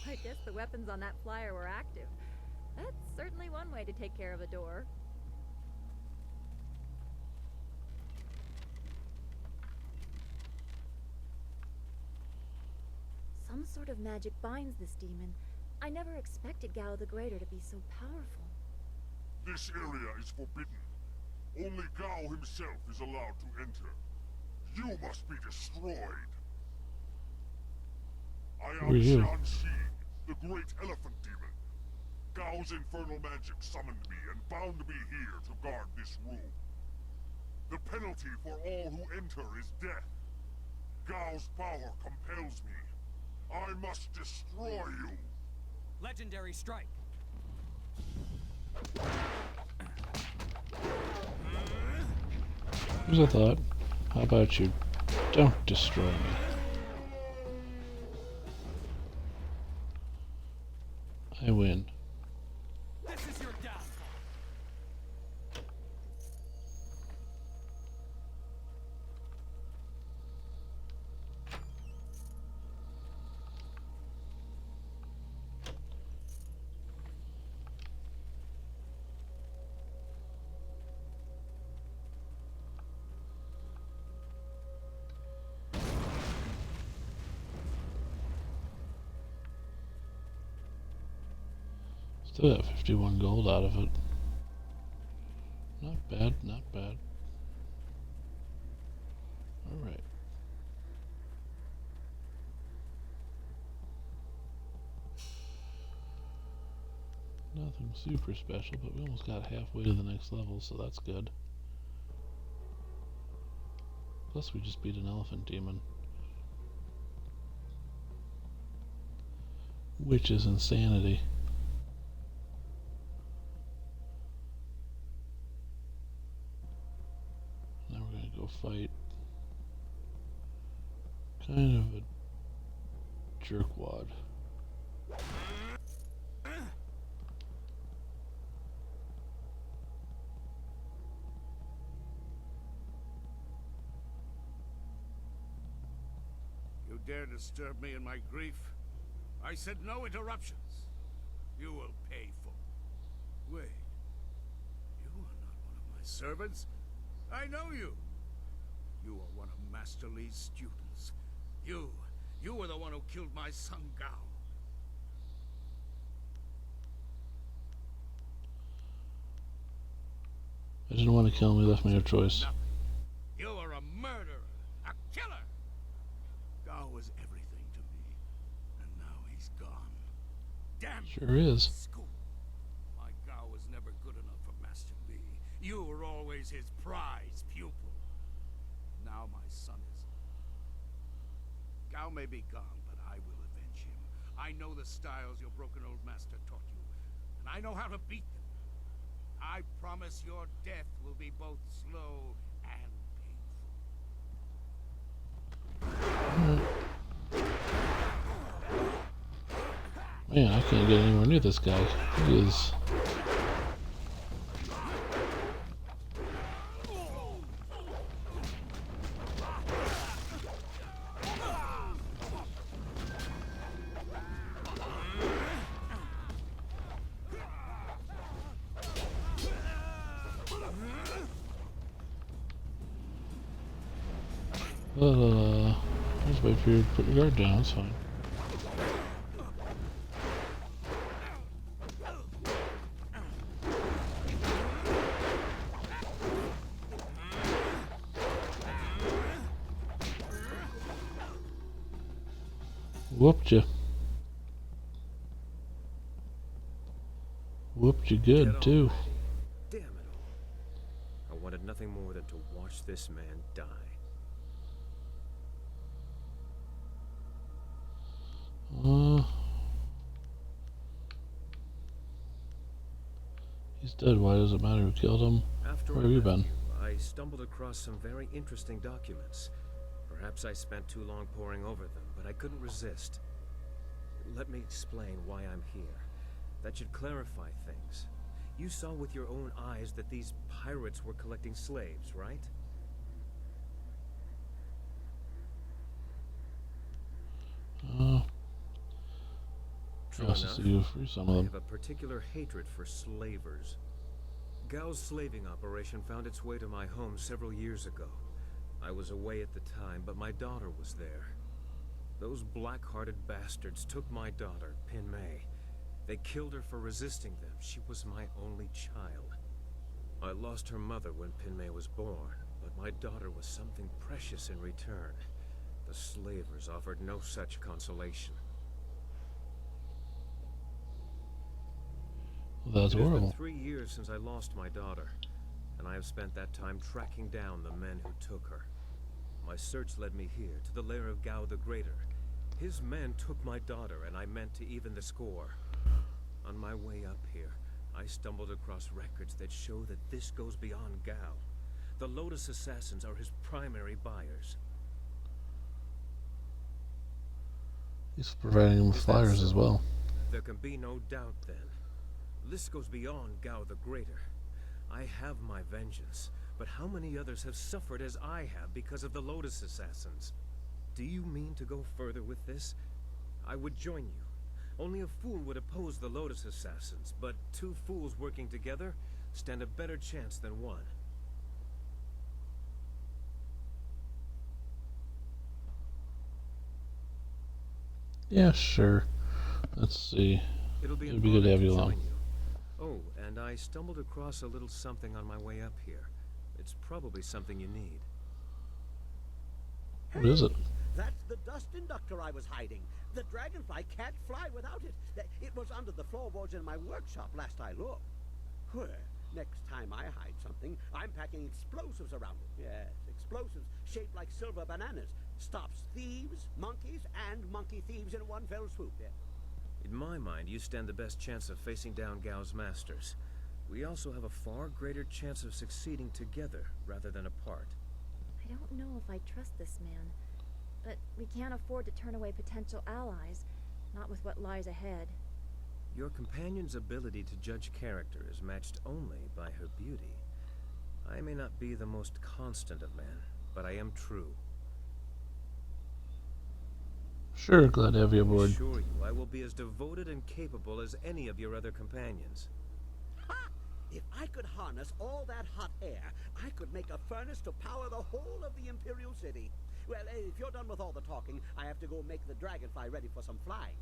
I guess the weapons on that flyer were active. That's certainly one way to take care of a door. Some sort of magic binds this demon. I never expected Gao the Greater to be so powerful. This area is forbidden. Only Gao himself is allowed to enter. You must be destroyed. I am Shan-Shi, the great elephant demon. Gao's infernal magic summoned me and bound me here to guard this room. The penalty for all who enter is death. Gao's power compels me. I must destroy you. Legendary strike! Here's a thought. How about you don't destroy me? I win. This is your death! Still got 51 gold out of it. Not bad, not bad. Alright. Nothing super special, but we almost got halfway to the next level, so that's good. Plus we just beat an elephant demon. which is insanity. Now we're gonna go fight kind of a jerkwad. You dare disturb me in my grief? I said no interruptions. You will pay for it. Wait. You are not one of my servants. I know you. You are one of Master Li's students. You were the one who killed my son Gao. I didn't want to kill him, he left me no choice. You are a murderer, a killer. Gao was everything to me, and now he's gone. Damn you. Sure is. School. My Gao was never good enough for Master Li. You were always his prize pupil. Now my son is... Gao may be gone, but I will avenge him. I know the styles your broken old master taught you, and I know how to beat them. I promise your death will be both slow and painful. Man, I can't get anywhere near this guy. He is... just wait for you to put your guard down, that's fine. Whooped you. Whooped you good, too. Damn it all. I wanted nothing more than to watch this man die. He's dead. Why does it matter who killed him? Where have you been? I stumbled across some very interesting documents. Perhaps I spent too long poring over them, but I couldn't resist. Let me explain why I'm here. That should clarify things. You saw with your own eyes that these pirates were collecting slaves, right? Yes, you free some of I them. have a particular hatred for slavers. Gao's slaving operation found its way to my home several years ago. I was away at the time, but my daughter was there. Those black-hearted bastards took my daughter, Pin Mei. They killed her for resisting them. She was my only child. I lost her mother when Pin Mei was born, but my daughter was something precious in return. The slavers offered no such consolation. That's horrible. It has been 3 years since I lost my daughter, and I have spent that time tracking down the men who took her. My search led me here, to the lair of Gao the Greater. His men took my daughter, and I meant to even the score. On my way up here, I stumbled across records that show that this goes beyond Gao. The Lotus Assassins are his primary buyers. He's providing him with flyers as well. There can be no doubt, then. This goes beyond Gao the Greater. I have my vengeance, but how many others have suffered as I have because of the Lotus Assassins? Do you mean to go further with this? I would join you. Only a fool would oppose the Lotus Assassins, but two fools working together stand a better chance than one. Yeah, sure. Let's see. It'd be good to have you along. Oh, and I stumbled across a little something on my way up here. It's probably something you need. What is it? That's the dust inductor I was hiding. The dragonfly can't fly without it. It was under the floorboards in my workshop last I looked. Well, next time I hide something, I'm packing explosives around it. Yes, explosives shaped like silver bananas. Stops thieves, monkeys, and monkey thieves in one fell swoop. Yeah. In my mind, you stand the best chance of facing down Gao's masters. We also have a far greater chance of succeeding together rather than apart. I don't know if I trust this man, but we can't afford to turn away potential allies, not with what lies ahead. Your companion's ability to judge character is matched only by her beauty. I may not be the most constant of men, but I am true. Sure, glad to have you I aboard. assure you, I will be as devoted and capable as any of your other companions. Ha! If I could harness all that hot air, I could make a furnace to power the whole of the Imperial City. Well, if you're done with all the talking, I have to go make the dragonfly ready for some flying.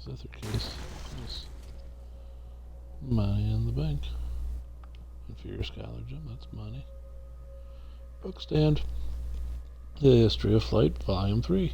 What's the other case? Yes. Money in the bank. Inferior Scholar Gem, that's money. Book stand. The History of Flight, Volume 3.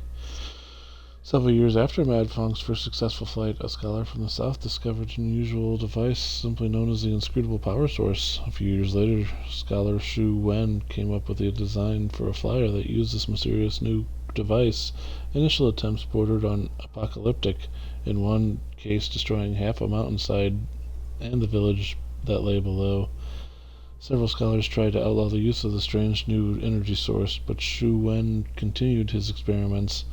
Several years after Mad Fong's first successful flight, a scholar from the south discovered an unusual device simply known as the Inscrutable Power Source. A few years later, scholar Shu Wen came up with a design for a flyer that used this mysterious new device. Initial attempts bordered on apocalyptic, in one case destroying half a mountainside and the village that lay below. Several scholars tried to outlaw the use of the strange new energy source, but Shu Wen continued his experiments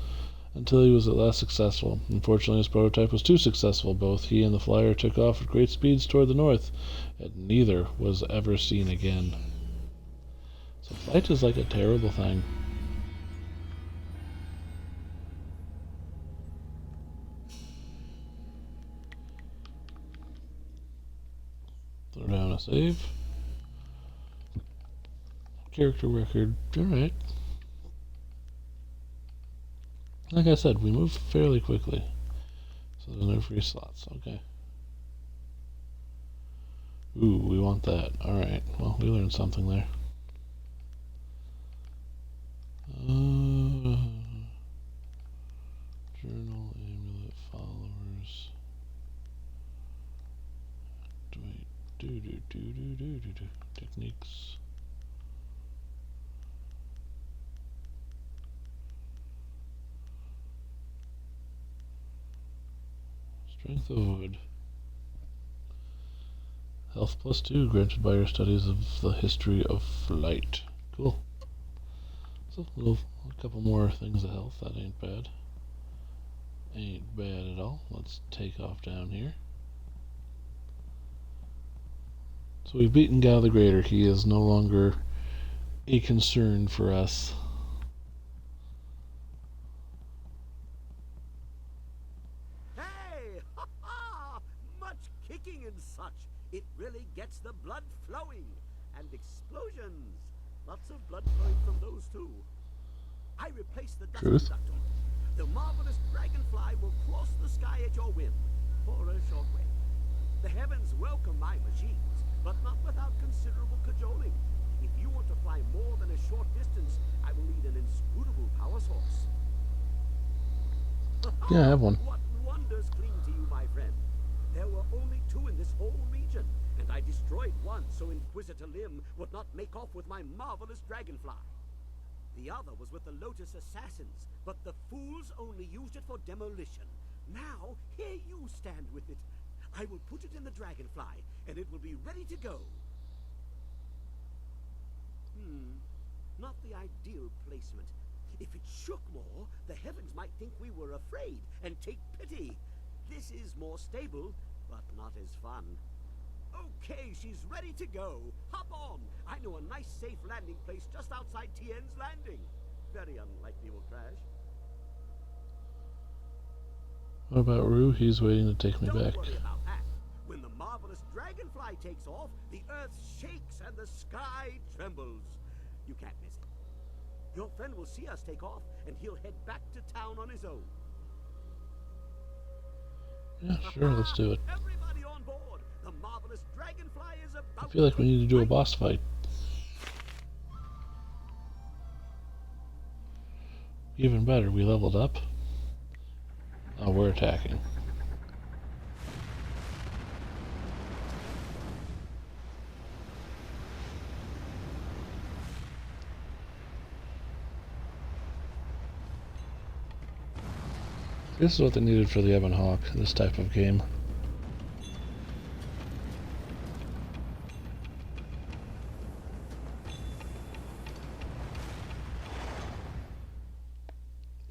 until he was at last successful. Unfortunately, his prototype was too successful. Both he and the flyer took off at great speeds toward the north, and neither was ever seen again. So flight is like a terrible thing. Throw down a save. Character record. Alright. Like I said, we move fairly quickly. So there's no free slots. Okay. Ooh, we want that. Alright. Well, we learned something there. Journal, amulet, followers. Techniques. Strength of wood. Health +2 granted by your studies of the history of flight. Cool. So a couple more things of health. That ain't bad. Ain't bad at all. Let's take off down here. So we've beaten Gao the Greater. He is no longer a concern for us. Hey! Ha ha! Much kicking and such. It really gets the blood flowing. And explosions. Lots of blood flowing from those too. I replaced the dust conductor. The marvelous dragonfly will cross the sky at your whim for a short way. The heavens welcome my machines, but not without considerable cajoling. If you want to fly more than a short distance, I will need an inscrutable power source. Yeah, I have one. What wonders cling to you, my friend? There were only 2 in this whole region, and I destroyed one so Inquisitor Lim would not make off with my marvelous dragonfly. The other was with the Lotus Assassins, but the fools only used it for demolition. Now, here you stand with it. I will put it in the dragonfly, and it will be ready to go. Not the ideal placement. If it shook more, the heavens might think we were afraid and take pity. This is more stable, but not as fun. Okay, she's ready to go. Hop on. I know a nice safe landing place just outside Tien's Landing. Very unlikely we'll crash. What about Rue? He's waiting to take me Don't back. worry about that. When the marvelous dragonfly takes off, the earth shakes and the sky trembles. You can't miss it. Your friend will see us take off, and he'll head back to town on his own. Yeah, sure, let's do it. Everybody on board. The marvelous dragonfly is about I feel like we need to do a boss fight. Even better, we leveled up. Oh, we're attacking. This is what they needed for the Ebon Hawk, this type of game.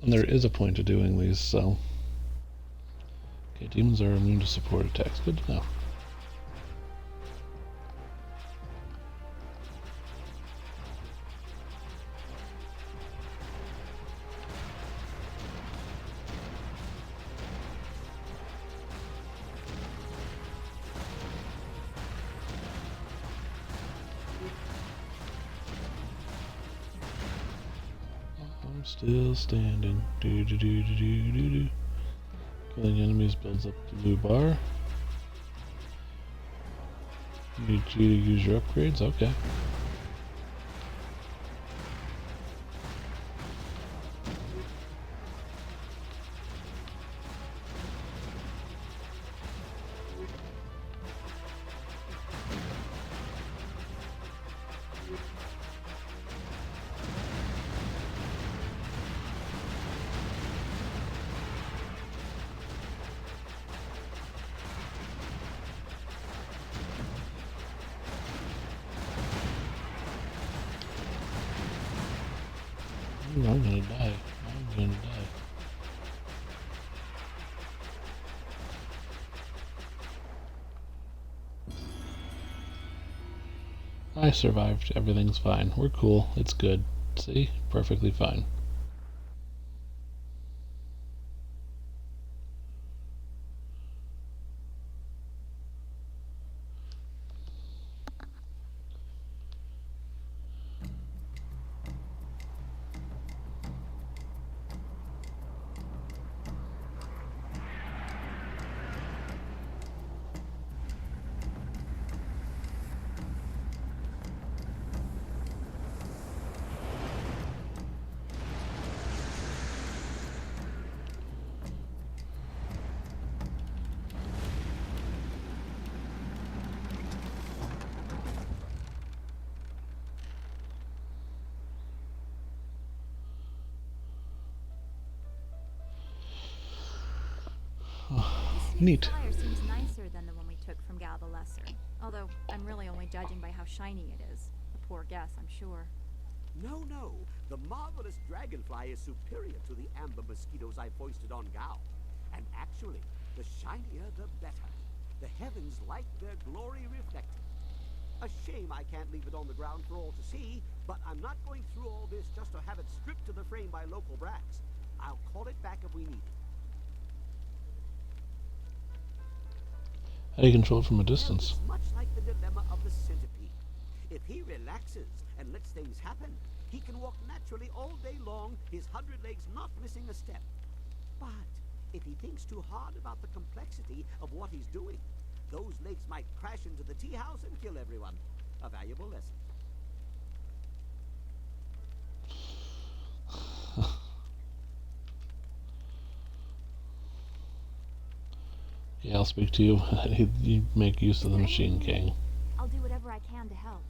And there is a point to doing these, so... Okay, demons are immune to support attacks. Good to know. I'm still standing. Do do do do do do do. Killing enemies builds up the blue bar. Need you to use your upgrades? Okay. Ooh, I'm gonna die. I'm gonna die. I survived. Everything's fine. We're cool. It's good. See? Perfectly fine. Neat. Fire seems nicer than the one we took from Gal the Lesser. Although, I'm really only judging by how shiny it is. A poor guess, I'm sure. No, no. The marvelous dragonfly is superior to the amber mosquitoes I foisted on Gao. And actually, the shinier the better. The heavens like their glory reflected. A shame I can't leave it on the ground for all to see, but I'm not going through all this just to have it stripped to the frame by local brats. I'll call it back if we need it. How do you control it from a distance? Well, it's much like the dilemma of the centipede. If he relaxes and lets things happen, he can walk naturally all day long, his 100 legs not missing a step. But if he thinks too hard about the complexity of what he's doing, those legs might crash into the tea house and kill everyone. A valuable lesson. Yeah, I'll speak to you. You make use of the Machine King. I'll do whatever I can to help.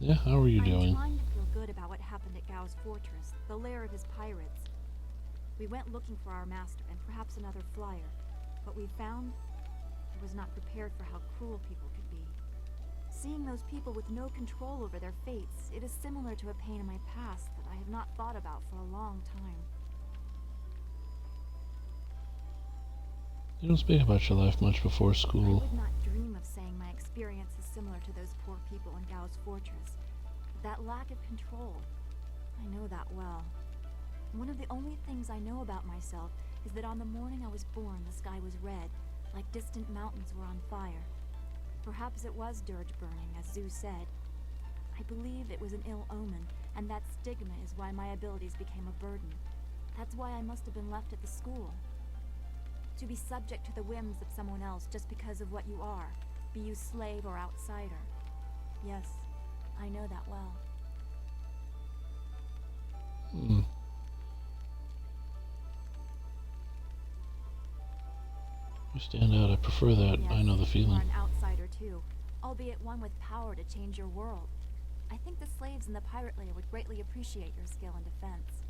Yeah, how are you doing? I'm trying to feel good about what happened at Gao's fortress, the lair of his pirates. We went looking for our master and perhaps another flyer. What we found, I was not prepared for how cruel people could be. Seeing those people with no control over their fates, it is similar to a pain in my past that I have not thought about for a long time. You don't speak about your life much before school. I would not dream of saying my experience is similar to those poor people in Gao's fortress. But that lack of control, I know that well. One of the only things I know about myself is that on the morning I was born, the sky was red, like distant mountains were on fire. Perhaps it was dirge burning, as Zeus said. I believe it was an ill omen, and that stigma is why my abilities became a burden. That's why I must have been left at the school. To be subject to the whims of someone else just because of what you are, be you slave or outsider. Yes, I know that well. Hmm. You stand out. I prefer that. Yes, I know the you are feeling. an outsider too, albeit one with power to change your world. I think the slaves in the pirate lair would greatly appreciate your skill in defense.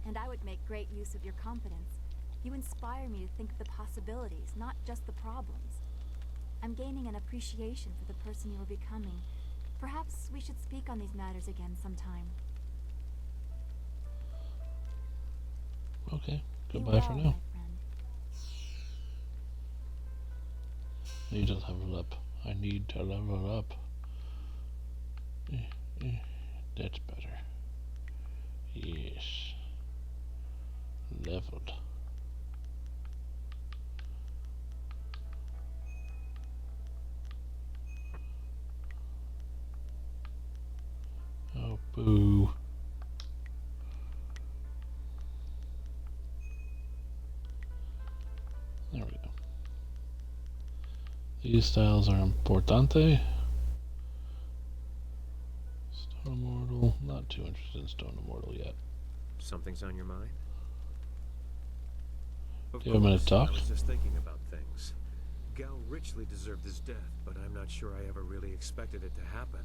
And I would make great use of your competence. You inspire me to think of the possibilities, not just the problems. I'm gaining an appreciation for the person you are becoming. Perhaps we should speak on these matters again sometime. Okay. Be Goodbye well, for my now. friend. I need to level up. I need to level up. That's better. Yes. Leveled. Oh, boo. There we go. These styles are importante. Stone Immortal. Not too interested in Stone Immortal yet. Something's on your mind? Of Do you have a minute to talk? I was just thinking about things. Gal richly deserved his death, but I'm not sure I ever really expected it to happen.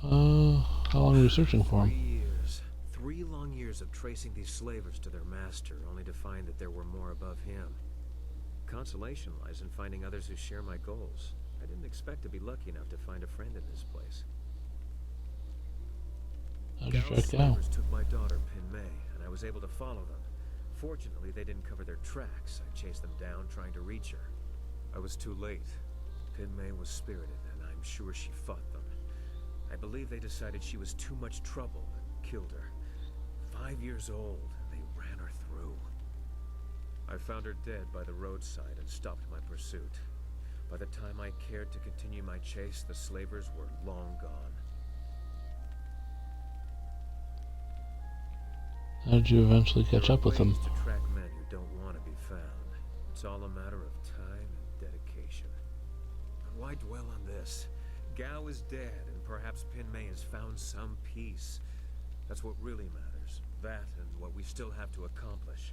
How long are you searching for him? 3 years. 3 long years of tracing these slavers to their master, only to find that there were more above him. Consolation lies in finding others who share my goals. I didn't expect to be lucky enough to find a friend in this place. How'd you Gal's track Gal? slavers took my daughter, Pin May, and I was able to follow them. Fortunately, they didn't cover their tracks. I chased them down, trying to reach her. I was too late. Pin May was spirited, and I'm sure she fought them. I believe they decided she was too much trouble and killed her. 5 years old, and they ran her through. I found her dead by the roadside and stopped my pursuit. By the time I cared to continue my chase, the slavers were long gone. How did you eventually catch up with them? There are ways to track men who don't want to be found. It's all a matter of time and dedication. But why dwell on this? Gao is dead, and perhaps Pin May has found some peace. That's what really matters. That and what we still have to accomplish.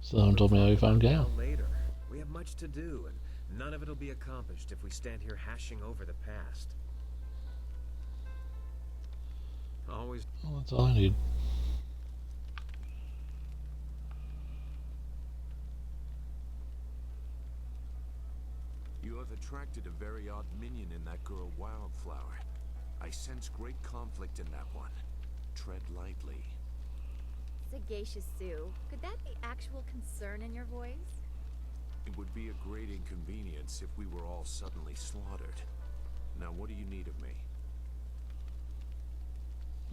Still haven't told me how you found Gal. Later. We have much to do, and none of it'll be accomplished if we stand here hashing over the past. Always. Well, that's all I need. You have attracted a very odd minion in that girl Wildflower. I sense great conflict in that one. Tread lightly. Sagacious Sue, could that be actual concern in your voice? It would be a great inconvenience if we were all suddenly slaughtered. Now, what do you need of me?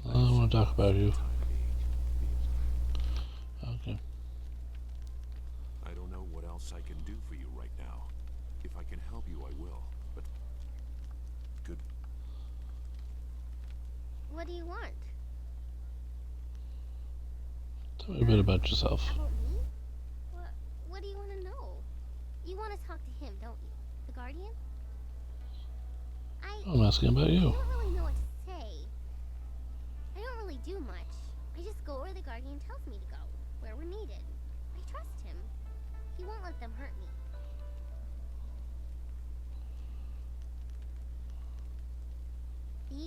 I don't want to talk about you. Okay. I don't know what else I can do for you right now. If I can help you, I will. But good. What do you want? Tell me a bit about yourself. About me? What do you want to know? You want to talk to him, don't you? The Guardian? I'm asking about you. I don't really know what to say. I don't really do much. I just go where the Guardian tells me to go, where we're needed. I trust him. He won't let them hurt me.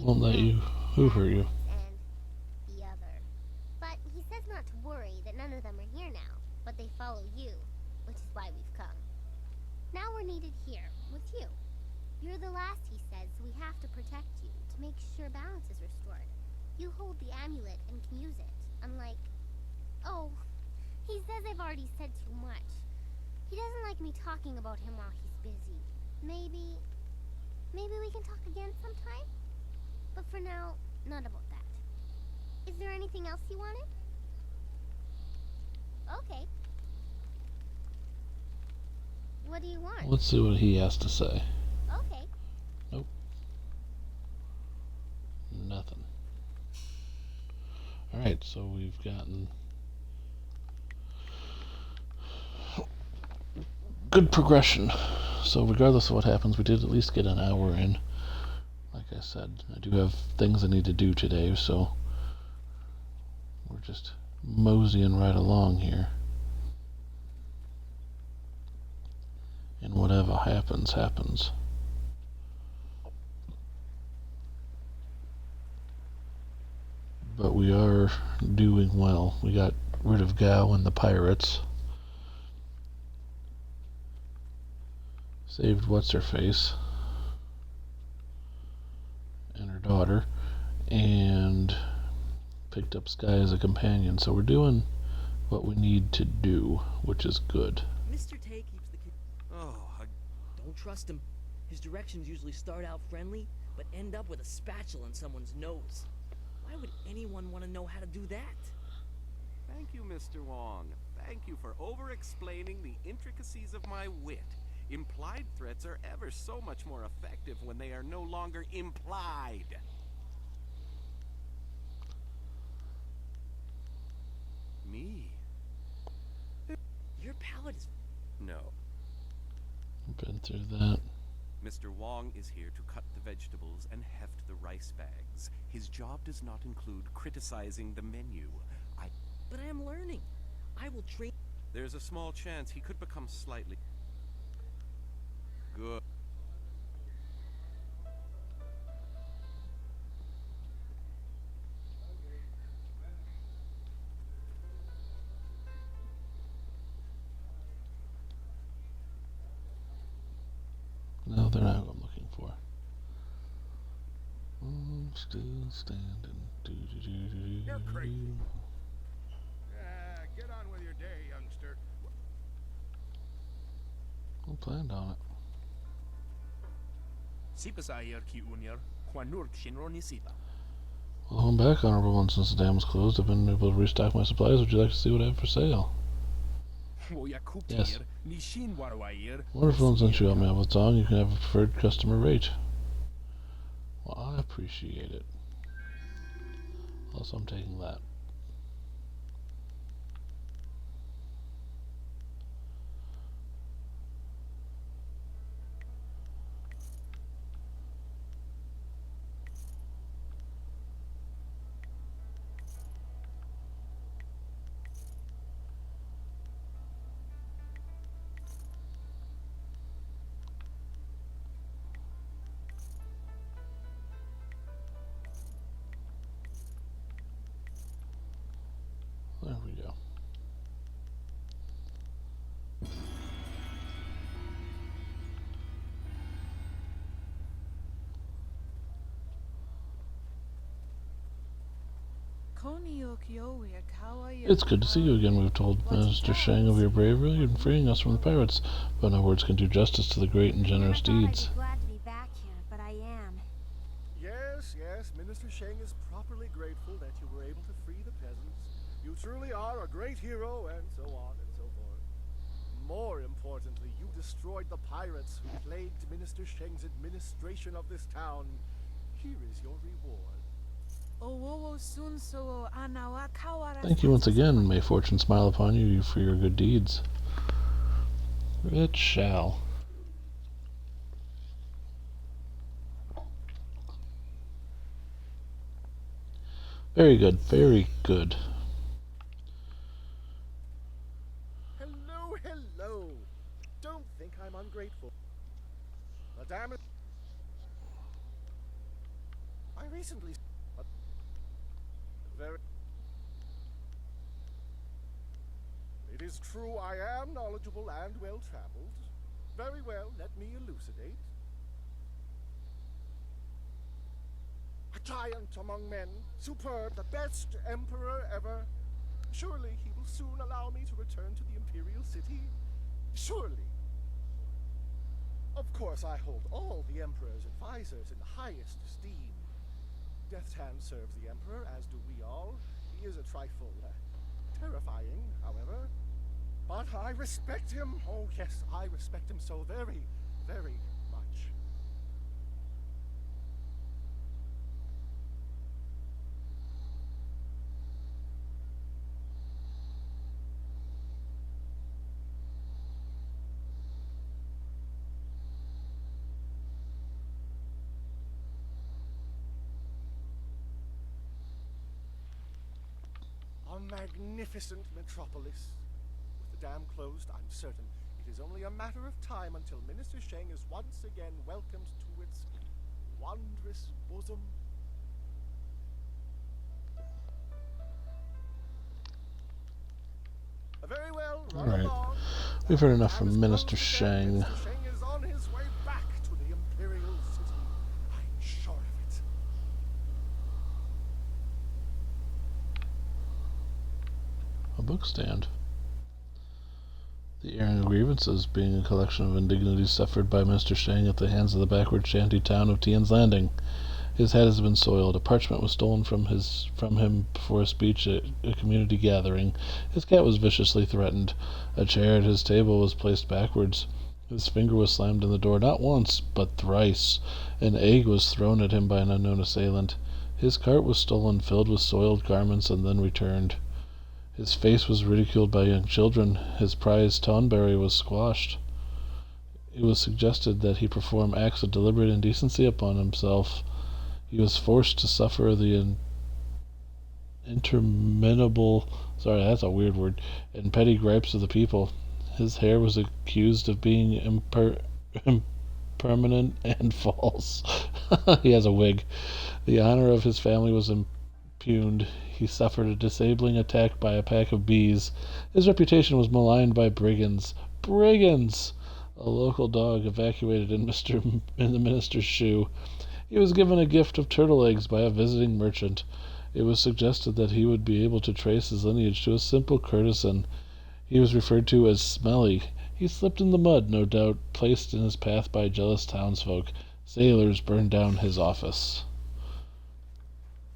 Won't let you. Who hurt you? And the other. But he says not to worry, that none of them are here now, but they follow you, which is why we've come. Now we're needed here, with you. You're the last, he says, so we have to protect you, to make sure balance is restored. You hold the amulet and can use it, unlike... Oh, he says I've already said too much. He doesn't like me talking about him while he's busy. Maybe we can talk again sometime? But for now, not about that. Is there anything else you wanted? Okay. What do you want? Let's see what he has to say. Okay. Nope. Nothing. Alright, so we've gotten good progression So regardless of what happens, we did at least get an hour in. Like I said, I do have things I need to do today, so we're just moseying right along here. And whatever happens, happens. But we are doing well. We got rid of Gao and the pirates. Saved what's-her-face and her daughter. And picked up Sky as a companion. So we're doing what we need to do, which is good. Mr. Tay keeps the kid. Oh, don't trust him. His directions usually start out friendly, but end up with a spatula in someone's nose. Why would anyone want to know how to do that? Thank you, Mr. Wong. Thank you for over-explaining the intricacies of my wit. Implied threats are ever so much more effective when they are no longer implied. Me? Your palate is... No. Been through that. Mr. Wong is here to cut the vegetables and heft the rice bags. His job does not include criticizing the menu. But I am learning. I will train... There's a small chance he could become slightly... Good. No, they're not what I'm looking for. I'm still standing. You're crazy. Get on with your day, youngster. I planned on it. Well, I'm back, Honorable One. Since the dam was closed, I've been able to restock my supplies. Would you like to see what I have for sale? Yes. Wonderful, and since you helped me out with song, you can have a preferred customer rate. Well, I appreciate it. Also, I'm taking that. There we go. It's good to see you again. We've told Mr. Shang of your bravery in freeing us from the pirates, but no words can do justice to the great and generous deeds. I'd be glad to be back here, but I am. Yes, Minister Shang is properly grateful that you were able to free the peasants. You truly are a great hero, and so on and so forth. More importantly, you destroyed the pirates who plagued Minister Shang's administration of this town. Here is your reward. Thank you once again. May fortune smile upon you for your good deeds. It shall. Very good, very good. Hello. Don't think I'm ungrateful. Madame, I recently... It is true I am knowledgeable and well-traveled. Very well, let me elucidate. A giant among men, superb, the best emperor ever. Surely he will soon allow me to return to the Imperial City. Surely. Of course, I hold all the Emperor's advisors in the highest esteem. Death's Hand serves the Emperor, as do we all. He is a trifle terrifying, however. But I respect him. Oh, yes, I respect him so very, very much. A magnificent metropolis. With the dam closed, I'm certain it is only a matter of time until Minister Sheng is once again welcomed to its wondrous bosom. Very well, run Alright. along. We've heard enough from Minister Sheng. Minister Sheng is on his way back to the Imperial City. I'm sure of it. A book stand. The Airing of Grievances being a collection of indignities suffered by Mr. Sheng at the hands of the backward shanty town of Tian's Landing. His hat has been soiled. A parchment was stolen from him before a speech at a community gathering. His cat was viciously threatened. A chair at his table was placed backwards. His finger was slammed in the door not once, but thrice. An egg was thrown at him by an unknown assailant. His cart was stolen, filled with soiled garments, and then returned. His face was ridiculed by young children. His prized tonberry was squashed. It was suggested that he perform acts of deliberate indecency upon himself. He was forced to suffer the interminable, and petty gripes of the people. His hair was accused of being impermanent and false. He has a wig. The honor of his family was impugned. He suffered a disabling attack by a pack of bees. His reputation was maligned by brigands. Brigands! A local dog evacuated in the minister's shoe. He was given a gift of turtle eggs by a visiting merchant. It was suggested that he would be able to trace his lineage to a simple courtesan. He was referred to as Smelly. He slipped in the mud, no doubt, placed in his path by jealous townsfolk. Sailors burned down his office.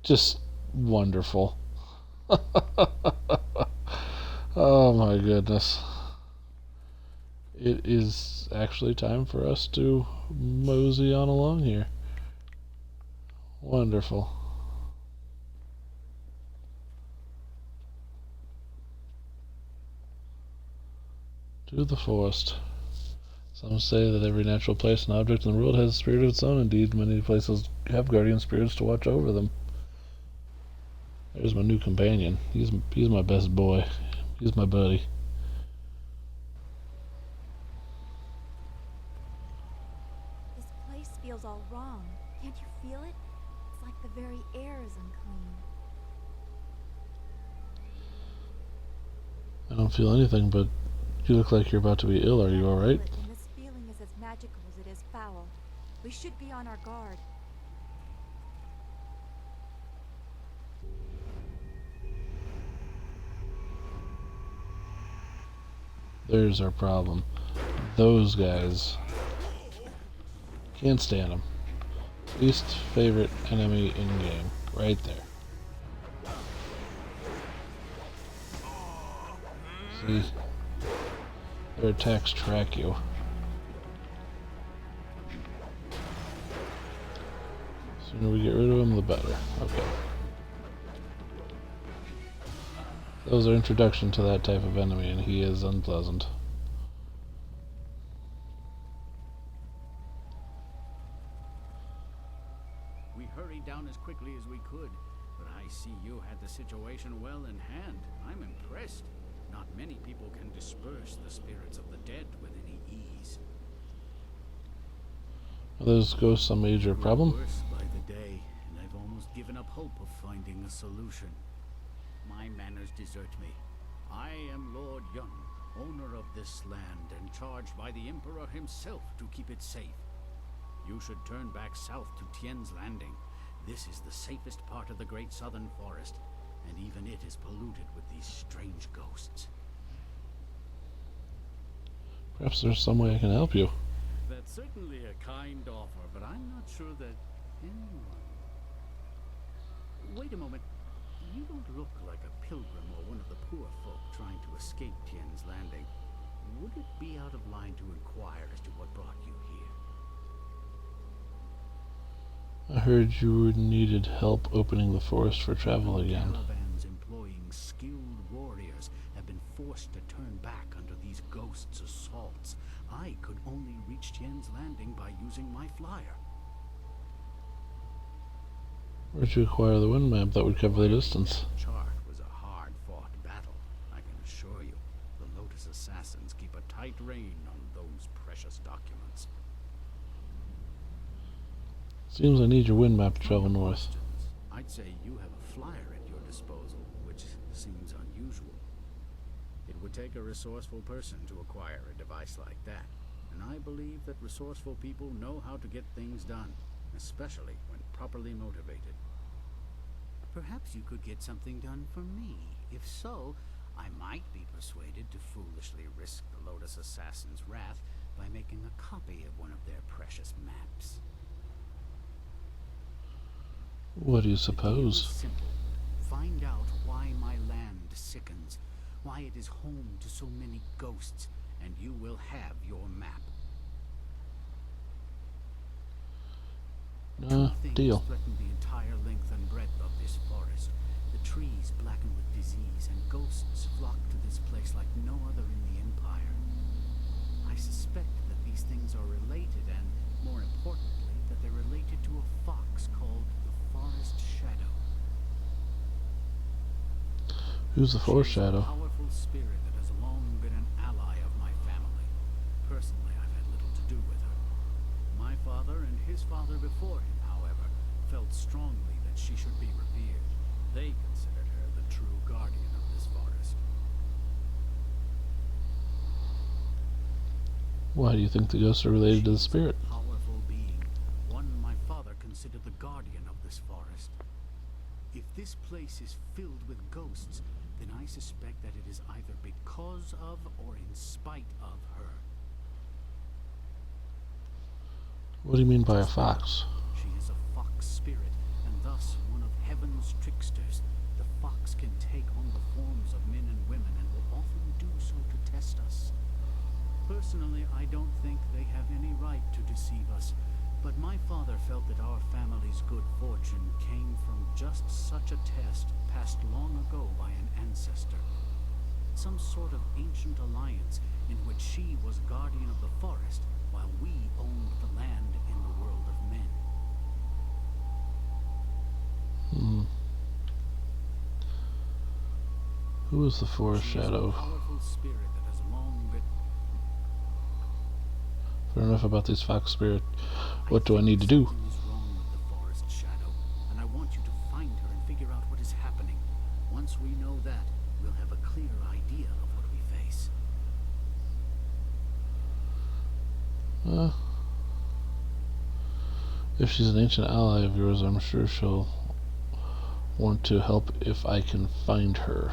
Just wonderful. Oh my goodness. It is actually time for us to mosey on along here. Wonderful. To the forest. Some say that every natural place and object in the world has a spirit of its own. Indeed, many places have guardian spirits to watch over them. There's my new companion. He's my best boy. He's my buddy. This place feels all wrong. Can't you feel it? It's like the very air is unclean. I don't feel anything, but you look like you're about to be ill. Are you alright? And this feeling is as magical as it is foul. We should be on our guard. There's our problem. Those guys. Can't stand them. Least favorite enemy in game. Right there. See? Their attacks track you. The sooner we get rid of them, the better. Okay. That was our introduction to that type of enemy, and he is unpleasant. We hurried down as quickly as we could, but I see you had the situation well in hand. I'm impressed. Not many people can disperse the spirits of the dead with any ease. Are those ghosts a major problem? Worse by the day, and I've almost given up hope of finding a solution. My manners desert me. I am Lord Yun, owner of this land, and charged by the Emperor himself to keep it safe. You should turn back south to Tian's Landing. This is the safest part of the Great Southern Forest, and even it is polluted with these strange ghosts. Perhaps there's some way I can help you. That's certainly a kind offer, but I'm not sure that anyone... Wait a moment. You don't look like a pilgrim or one of the poor folk trying to escape Tian's Landing. Would it be out of line to inquire as to what brought you here? I heard you needed help opening the forest for travel again. Caravans employing skilled warriors have been forced to turn back under these ghosts' assaults. I could only reach Tian's Landing by using my flyer. Where'd you acquire the wind map that would cover the distance? Chart was a hard-fought might rain on those precious documents. Seems I need your wind map to travel north. I'd say you have a flyer at your disposal, which seems unusual. It would take a resourceful person to acquire a device like that, and I believe that resourceful people know how to get things done, especially when properly motivated. Perhaps you could get something done for me. If so, I might be persuaded to foolishly risk the Lotus Assassin's wrath by making a copy of one of their precious maps. What do you suppose? Simple. Find out why my land sickens, why it is home to so many ghosts, and you will have your map. Deal. Threaten the entire length and breadth of this forest. The trees blackened with disease, and ghosts flock to this place like no other in the Empire. I suspect that these things are related, and, more importantly, that they're related to a fox called the Forest Shadow. Who's the Forest Shadow? A powerful spirit that has long been an ally of my family. Personally, I've had little to do with her. My father and his father before him, however, felt strongly that she should be revered. They considered her the true guardian of this forest. Why do you think the ghosts are related to the spirit? A powerful being, one my father considered the guardian of this forest. If this place is filled with ghosts, then I suspect that it is either because of or in spite of her. What do you mean by a fox? She is a fox spirit, and thus one of heaven's tricksters. The fox can take on the forms of men and women, and will often do so to test us. Personally, I don't think they have any right to deceive us, but my father felt that our family's good fortune came from just such a test passed long ago by an ancestor. Some sort of ancient alliance in which she was guardian of the forest, while we owned the land in the world of men. Who is the Forest Shadow? A powerful spirit that has long been... Fair enough about these fox spirit. What do I need to do? Something is wrong with the Forest Shadow, and I want you to find her and figure out what is happening. Once we know that, we'll have a clear idea of what we face. If she's an ancient ally of yours, I'm sure she'll want to help if I can find her.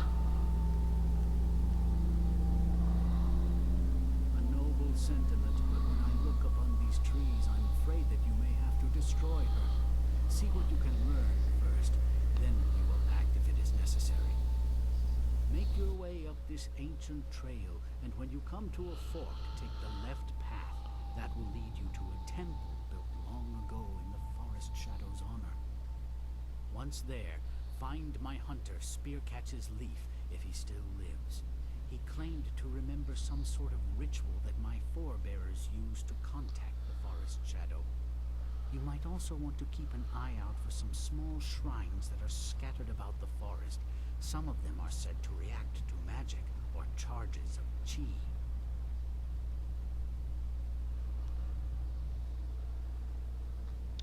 A noble sentiment, but when I look upon these trees, I'm afraid that you may have to destroy her. See what you can learn first, then you will act if it is necessary. Make your way up this ancient trail, and when you come to a fork, take the left path. That will lead you to a temple built long ago in the Forest Shadow's honor. Once there, find my hunter Spearcatch's Leaf, if he still lives. He claimed to remember some sort of ritual that my forebears used to contact the Forest Shadow. You might also want to keep an eye out for some small shrines that are scattered about the forest. Some of them are said to react to magic or charges of chi.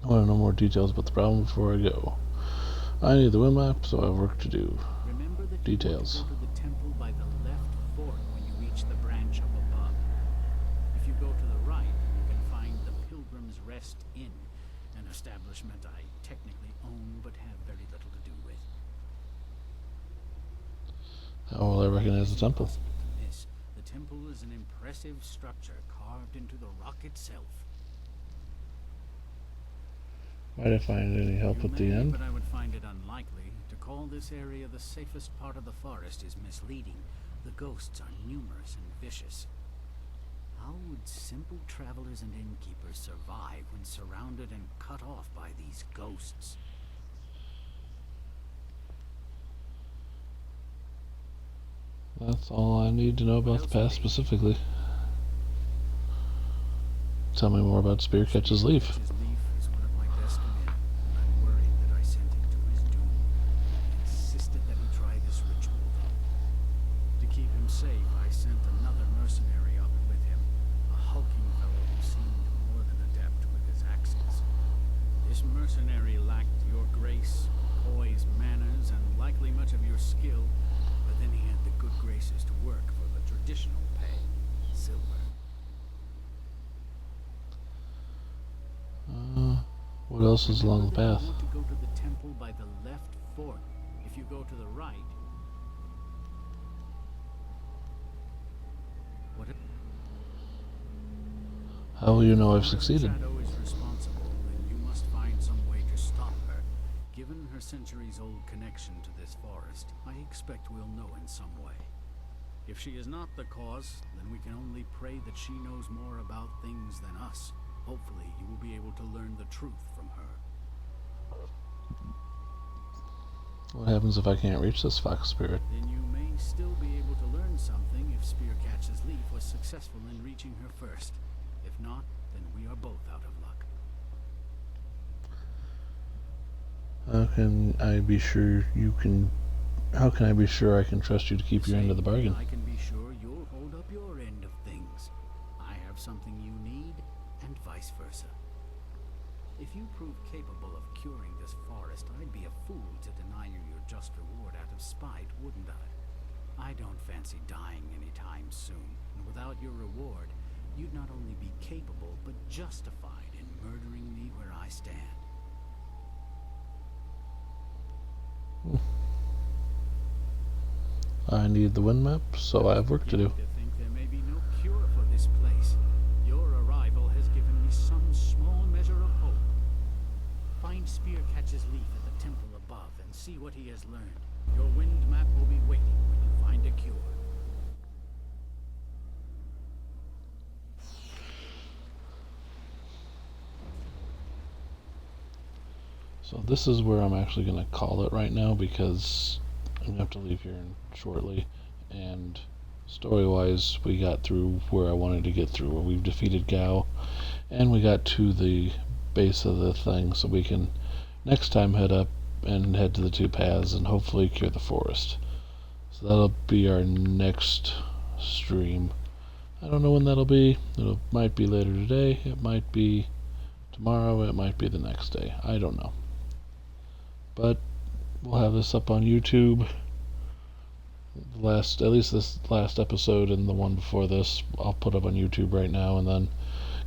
I want to know more details about the problem before I go. I need the wind map, so I have work to do. Remember that Details. You want to go to the temple by the left fork when you reach the branch up above. If you go to the right, you can find the Pilgrim's Rest Inn, an establishment I technically own but have very little to do with. How will I recognize the temple? The temple is an impressive structure carved into the rock itself. Might I find any help at the end? But I would find it unlikely. To call this area the safest part of the forest is misleading. The ghosts are numerous and vicious. How would simple travelers and innkeepers survive when surrounded and cut off by these ghosts? That's all I need to know about the past specifically. Tell me more about Spearcatch's Leaf. His leaf is one of my best men. I'm worried that I sent him to his doom. He insisted that he try this ritual, though. To keep him safe, I sent another mercenary up with him. else is along the path. You want to go to the temple by the left fork. If you go to the right... What? How will you know I've succeeded? Shadow is responsible, and you must find some way to stop her. Given her centuries-old connection to this forest, I expect we'll know in some way. If she is not the cause, then we can only pray that she knows more about things than us. Hopefully, you will be able to learn the truth from her. What happens if I can't reach this fox spirit? Then you may still be able to learn something if Spearcatch's Leaf was successful in reaching her first. If not, then we are both out of luck. How can I be sure I can trust you to keep your end of the bargain? I can be sure you'll hold up your end of things. I have something you need, and vice versa. If you prove capable of curing this forest, I'd be a fool to deny you your just reward out of spite, wouldn't I? I don't fancy dying anytime soon, and without your reward, you'd not only be capable, but justified in murdering me where I stand. I need the wind map, so I have work to do. I think there may be no cure for this place. Your arrival has given me some small measure of hope. Find Spearcatch's Leaf at the temple above and see what he has learned. Your wind map will be waiting when you find a cure. So this is where I'm actually going to call it right now, because I'm going to have to leave here shortly, and story-wise we got through where I wanted to get through, where we've defeated Gao, and we got to the base of the thing, so we can next time head up and head to the two paths and hopefully cure the forest. So that'll be our next stream. I don't know when that'll be. It might be later today, it might be tomorrow, it might be the next day. I don't know. But we'll have this up on YouTube. At least this last episode and the one before this, I'll put up on YouTube right now, and then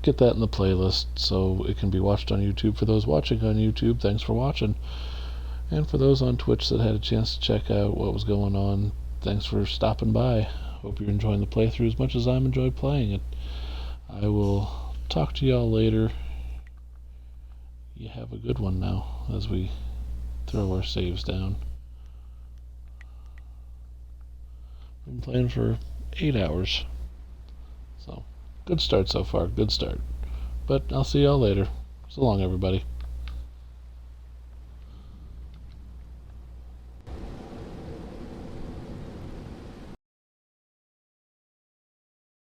get that in the playlist so it can be watched on YouTube. For those watching on YouTube, thanks for watching. And for those on Twitch that had a chance to check out what was going on, thanks for stopping by. Hope you're enjoying the playthrough as much as I'm enjoyed playing it. I will talk to y'all later. You have a good one now as we throw our saves down. Been playing for 8 hours. So, good start so far, good start. But I'll see y'all later. So long, everybody.